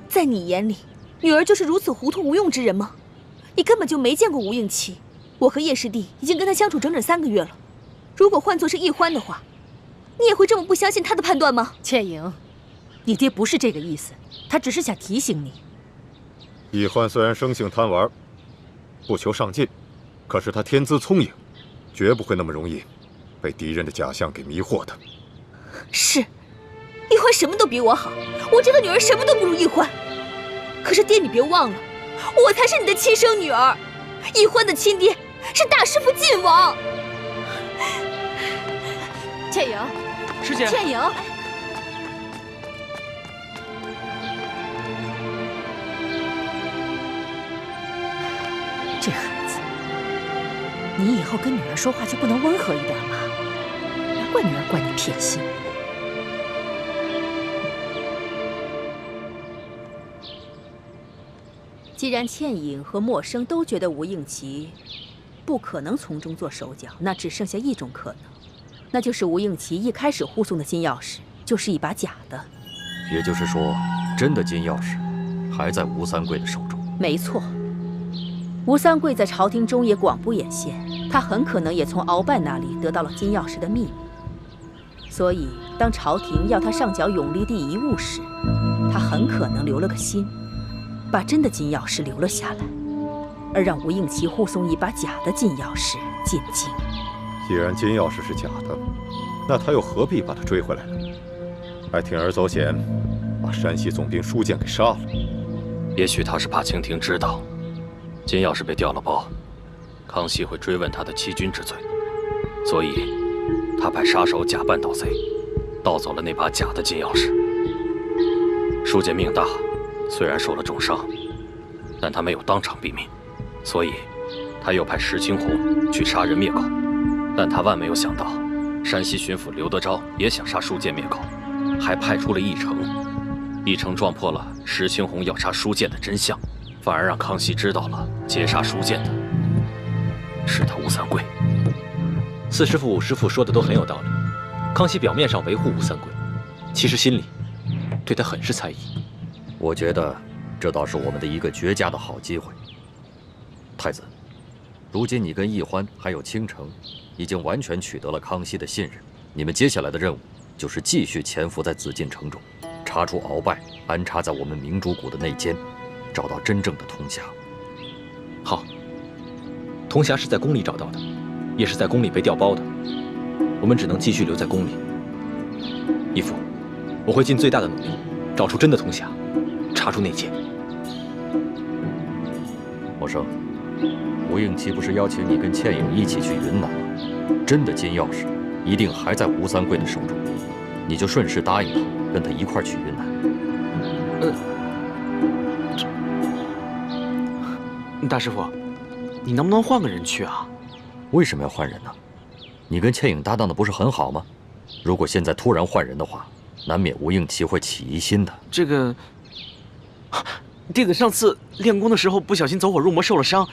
在你眼里，女儿就是如此糊涂无用之人吗？你根本就没见过吴应奇。我和叶师弟已经跟他相处整整3个月了，如果换作是易欢的话，你也会这么不相信他的判断吗？倩影，你爹不是这个意思，他只是想提醒你。易欢虽然生性贪玩，不求上进，可是他天资聪颖，绝不会那么容易被敌人的假象给迷惑的。是，易欢什么都比我好，我这个女儿什么都不如易欢。可是爹，你别忘了，我才是你的亲生女儿，易欢的亲爹是大师傅晋王。倩影，师姐，倩影。这孩子，你以后跟女儿说话就不能温和一点吗？难怪女儿怪你偏心。既然倩影和默生都觉得吴应奇不可能从中做手脚，那只剩下一种可能，那就是吴应奇一开始护送的金钥匙就是一把假的。也就是说，真的金钥匙还在吴三桂的手中。没错，吴三桂在朝廷中也广布眼线，他很可能也从鳌拜那里得到了金钥匙的秘密。所以，当朝廷要他上缴永历帝遗物时，他很可能留了个心，把真的金钥匙留了下来，而让吴应奇护送一把假的金钥匙进京。既然金钥匙是假的，那他又何必把他追回来呢？还铤而走险，把山西总兵舒建给杀了。也许他是怕清廷知道金钥匙被调了包，康熙会追问他的欺君之罪，所以他派杀手假扮盗贼，盗走了那把假的金钥匙。舒建命大，虽然受了重伤，但他没有当场毙命，所以他又派石青红去杀人灭口。但他万没有想到，山西巡抚刘德昭也想杀舒建灭口，还派出了义成。义成撞破了石青红要杀舒建的真相，反而让康熙知道了劫杀舒建的是他吴三桂。四师傅、五师傅说的都很有道理。康熙表面上维护吴三桂，其实心里对他很是猜疑。我觉得这倒是我们的一个绝佳的好机会。太子，如今你跟奕欢还有倾城，已经完全取得了康熙的信任。你们接下来的任务就是继续潜伏在紫禁城中，查出鳌拜安插在我们明珠谷的内奸，找到真正的铜匣。好，铜匣是在宫里找到的，也是在宫里被调包的。我们只能继续留在宫里。义父，我会尽最大的努力，找出真的铜匣，查出内奸。默生，吴应期不是邀请你跟倩影一起去云南吗？真的金钥匙一定还在吴三桂的手中，你就顺势答应他，跟他一块去云南。大师傅，你能不能换个人去啊？为什么要换人呢？你跟倩影搭档的不是很好吗？如果现在突然换人的话，难免吴应期会起疑心的。这个，弟子上次练功的时候不小心走火入魔受了伤，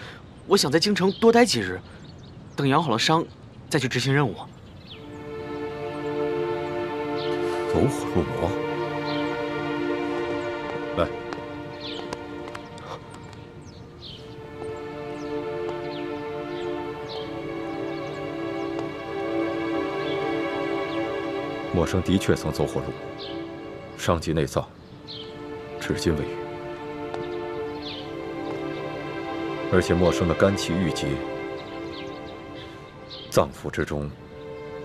我想在京城多待几日，等养好了伤再去执行任务。走火入魔？来，默生的确曾走火入魔，伤及内脏，至今未愈。而且默生的肝气郁结，脏腑之中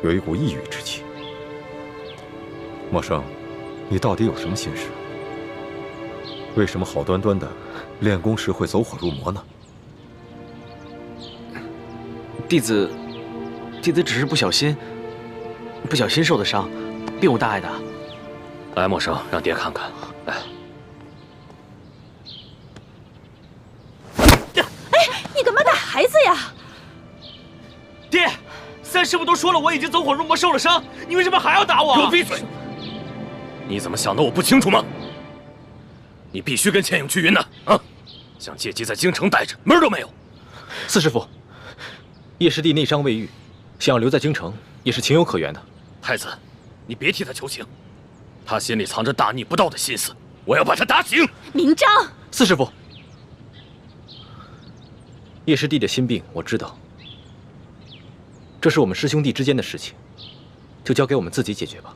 有一股抑郁之气。默生，你到底有什么心事？为什么好端端的练功时会走火入魔呢？弟子只是不小心受的伤，并无大碍的。来，默生，让爹看看。来。你干嘛打孩子呀？爹，三师傅都说了我已经走火入魔受了伤，你为什么还要打我？给我闭嘴！你怎么想的我不清楚吗？你必须跟倩影去云南啊！想借机在京城待着，门都没有。四师傅，叶师弟内伤未愈，想要留在京城也是情有可原的。太子，你别替他求情，他心里藏着大逆不道的心思，我要把他打醒。明章，四师傅，叶师弟的心病我知道，这是我们师兄弟之间的事情，就交给我们自己解决吧。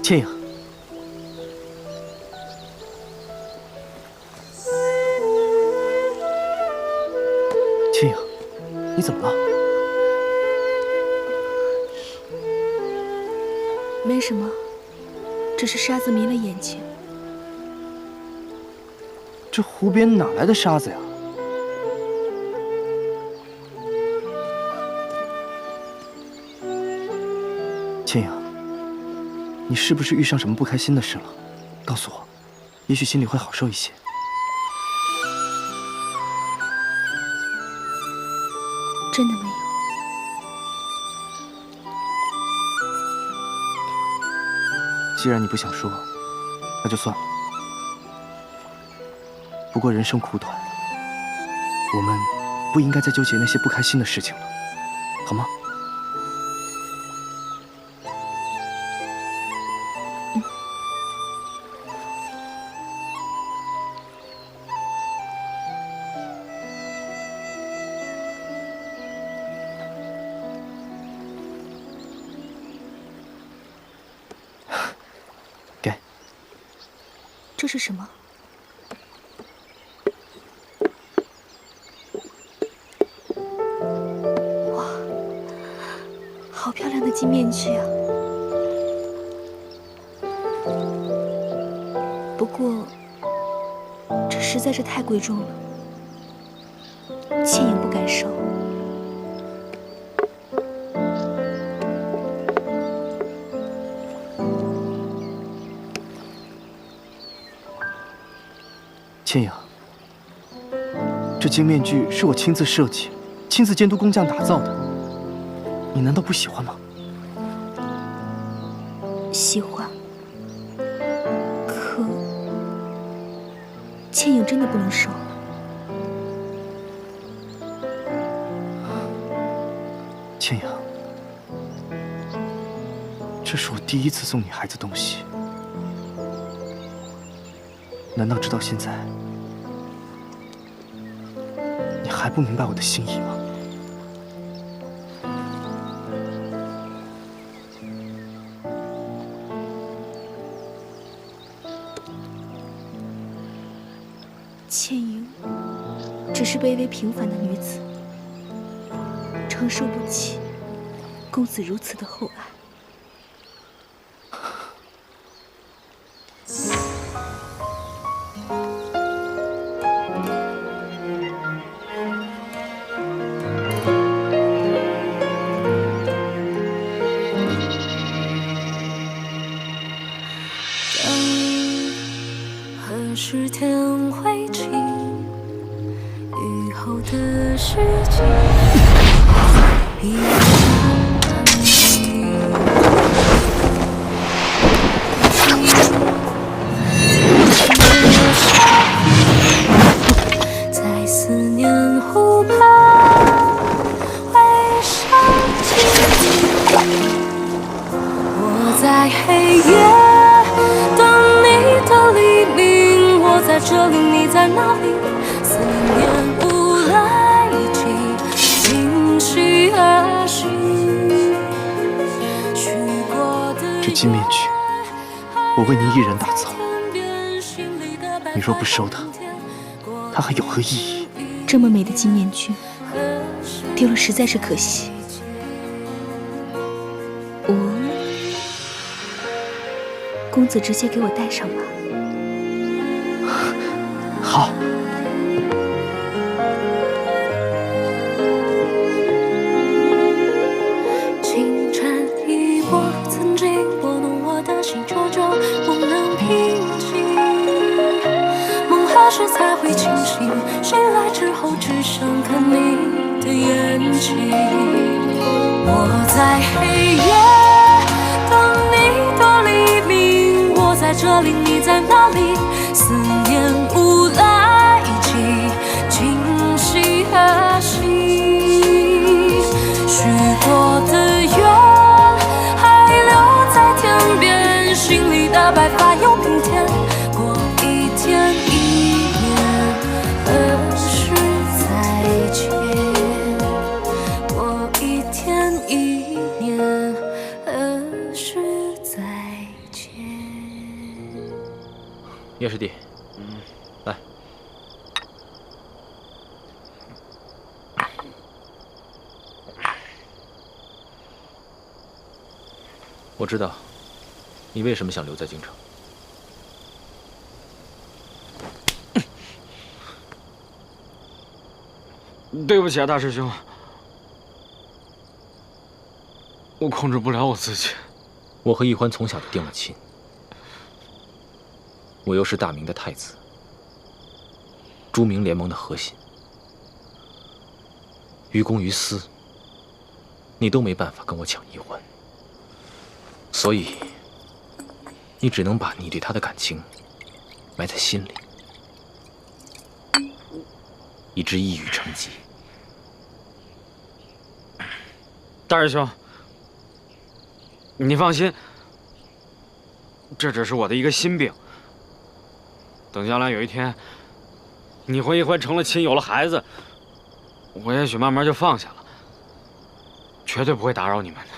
倩影，倩影，你怎么了？没什么，只是沙子迷了眼睛。这湖边哪来的沙子呀？倩影，你是不是遇上什么不开心的事了？告诉我，也许心里会好受一些。真的没有。既然你不想说，那就算了。不过人生苦短，我们不应该再纠结那些不开心的事情了，好吗？给。这是什么？ 好漂亮的金面具啊！不过，这实在是太贵重了，倩影不敢收。倩影，这金面具是我亲自设计、亲自监督工匠打造的。 你难道不喜欢吗？喜欢，可倩影真的不能收。倩影，这是我第一次送女孩子东西，难道直到现在你还不明白我的心意吗？ 倩影只是卑微平凡的女子，承受不起公子如此的厚爱。何时天会晴？雨后的世界一片安静。在思念湖畔回上几滴，我在黑夜。 在这里，你在哪里？思念无来及，今夕而行。这金面具，我为您一人打造。你若不收它，它还有何意义？这么美的金面具，丢了实在是可惜。公子直接给我戴上吧。 好。情缠一波，曾经拨弄我的心，久久不能平静。梦何时才会清醒？醒来之后，只想看你的眼睛。我在黑夜等你的黎明，我在这里，你在哪里？思念无来及，今夕何夕？许过的愿还留在天边，心里的白发又平添。过一天一年，何时再见？过一天一年，何时再见？叶师弟。 来，我知道你为什么想留在京城。对不起啊，大师兄，我控制不了我自己。我和易欢从小就定了亲，我又是大明的太子。 朱明联盟的核心，于公于私，你都没办法跟我抢易欢，所以你只能把你对他的感情埋在心里。以致抑郁成疾。大师兄，你放心，这只是我的一个心病。等将来有一天，你和一欢成了亲，有了孩子，我也许慢慢就放下了，绝对不会打扰你们的。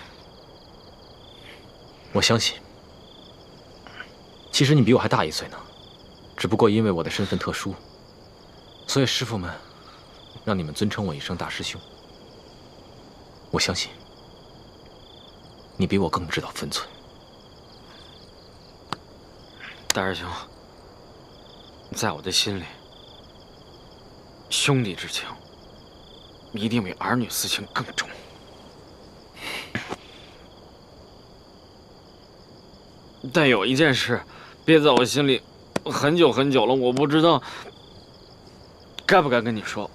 我相信。其实你比我还大1岁呢，只不过因为我的身份特殊，所以师父们让你们尊称我一声大师兄。我相信你比我更知道分寸。大师兄，在我的心里，兄弟之情一定比儿女私情更重。但有一件事憋在我心里很久很久了，我不知道该不该跟你说。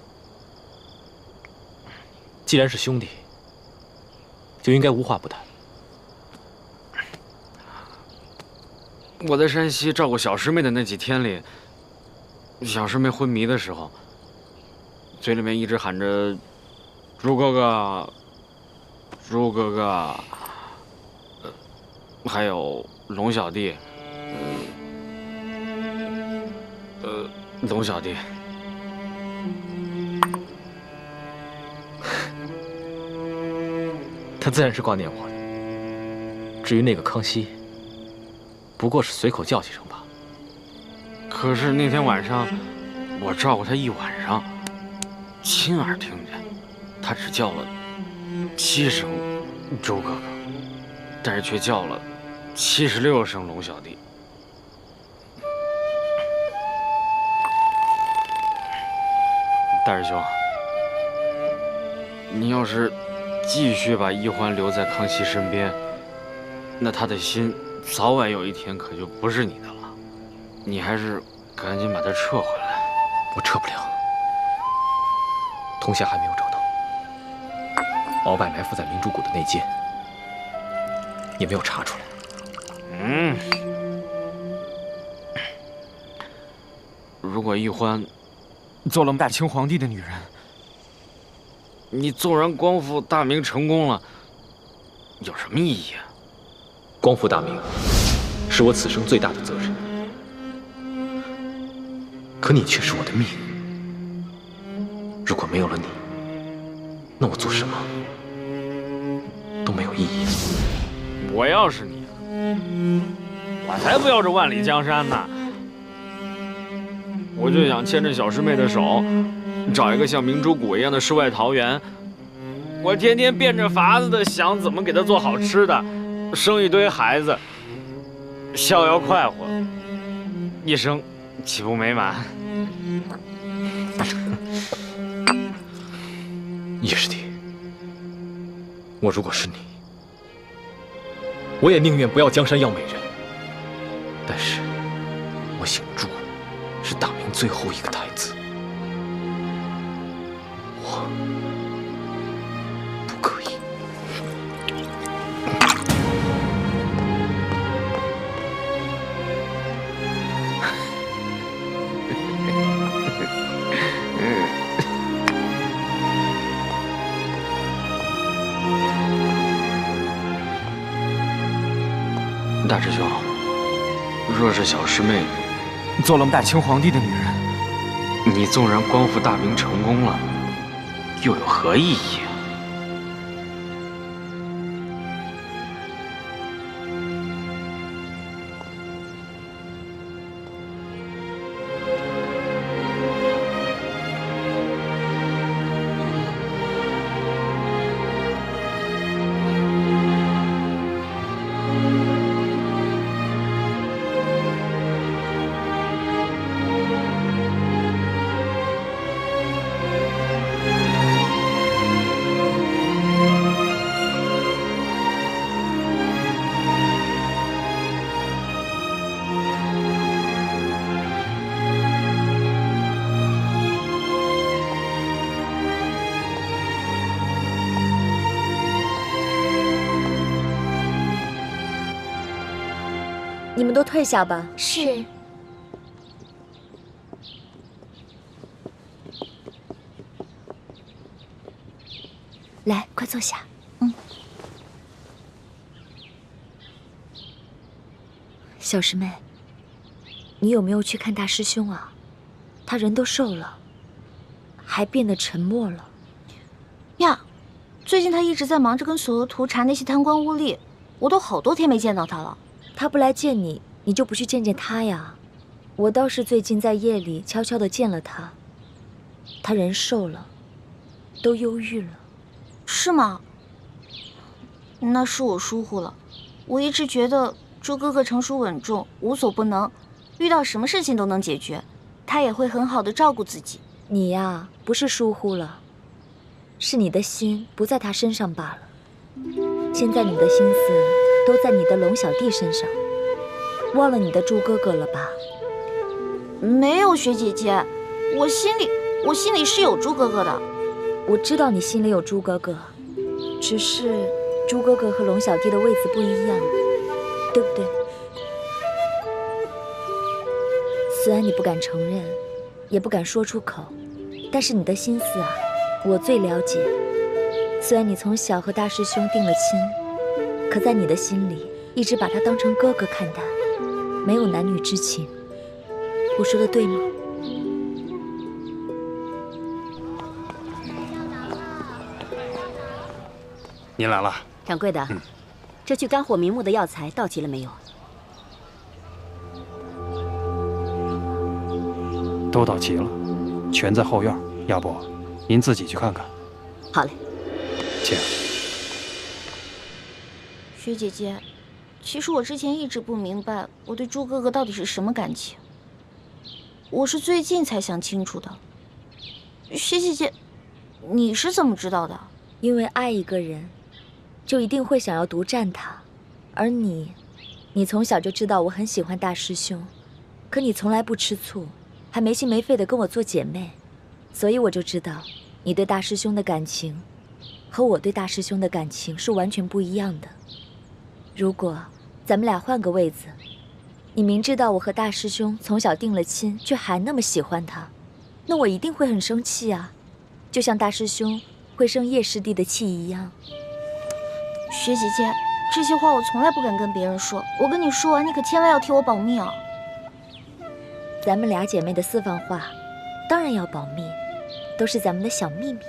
既然是兄弟，就应该无话不谈。我在山西照顾小师妹的那几天里，小师妹昏迷的时候，嘴里面一直喊着“朱哥哥，朱哥哥”，还有龙小弟，龙小弟。他自然是挂念我的。至于那个康熙，不过是随口叫几声吧。可是那天晚上，我照顾他一晚上，亲耳听见他只叫了7声“周哥哥”，但是却叫了76声“龙小弟”。大师兄，你要是继续把一欢留在康熙身边，那他的心早晚有一天可就不是你的了。你还是赶紧把他撤回来。我撤不了，铜匣还没有找到，鳌拜埋伏在明珠谷的内奸，也没有查出来。如果一欢做了大清皇帝的女人，你纵然光复大明成功了，有什么意义啊？光复大明是我此生最大的责任，可你却是我的命。如果没有了你，那我做什么都没有意义。我要是你，我才不要这万里江山呢！我就想牵着小师妹的手，找一个像明珠谷一样的世外桃源。我天天变着法子的想怎么给她做好吃的，生一堆孩子，逍遥快活，一生岂不美满？叶师弟，我如果是你，我也宁愿不要江山要美人。但是，我姓朱，是大明最后一个太子，我不可以。大师兄，若是小师妹做了大清皇帝的女人，你纵然光复大明成功了，又有何意义啊？你们都退下吧。是。来，快坐下。小师妹，你有没有去看大师兄啊？他人都瘦了，还变得沉默了。呀，最近他一直在忙着跟索额图查那些贪官污吏，我都好多天没见到他了。他不来见你，你就不去见见他呀？我倒是最近在夜里悄悄地见了他，他人瘦了，都忧郁了。是吗？那是我疏忽了。我一直觉得朱哥哥成熟稳重，无所不能，遇到什么事情都能解决，他也会很好的照顾自己。你呀，不是疏忽了，是你的心不在他身上罢了。现在你的心思都在你的龙小弟身上，忘了你的朱哥哥了吧？没有，雪姐姐，我心里是有朱哥哥的。我知道你心里有朱哥哥，只是朱哥哥和龙小弟的位子不一样，对不对？虽然你不敢承认，也不敢说出口，但是你的心思啊，我最了解。虽然你从小和大师兄定了亲，可在你的心里一直把他当成哥哥看待，没有男女之情。我说的对吗？您来了，掌柜的，这具肝火明目的药材到齐了没有？都到齐了，全在后院。要不您自己去看看？好嘞，请。雪姐姐，其实我之前一直不明白我对朱哥哥到底是什么感情，我是最近才想清楚的。雪姐姐，你是怎么知道的？因为爱一个人，就一定会想要独占他，而你从小就知道我很喜欢大师兄，可你从来不吃醋，还没心没肺的跟我做姐妹，所以我就知道你对大师兄的感情和我对大师兄的感情是完全不一样的。如果咱们俩换个位子，你明知道我和大师兄从小定了亲，却还那么喜欢他，那我一定会很生气啊，就像大师兄会生叶师弟的气一样。雪姐姐，这些话我从来不敢跟别人说，我跟你说完，你可千万要替我保密啊。咱们俩姐妹的私房话，当然要保密，都是咱们的小秘密。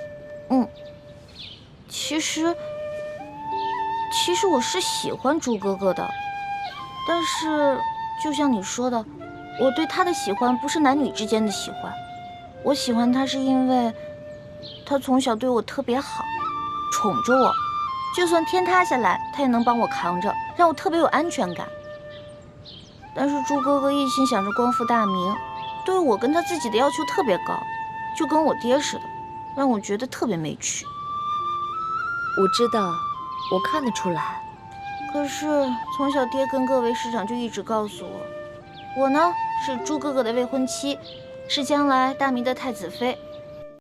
其实我是喜欢朱哥哥的，但是就像你说的，我对他的喜欢不是男女之间的喜欢，我喜欢他是因为他从小对我特别好，宠着我，就算天塌下来他也能帮我扛着，让我特别有安全感。但是朱哥哥一心想着光复大明，对我跟他自己的要求特别高，就跟我爹似的，让我觉得特别没趣。我知道，我看得出来。可是从小爹跟各位师长就一直告诉我，我呢是朱哥哥的未婚妻，是将来大明的太子妃，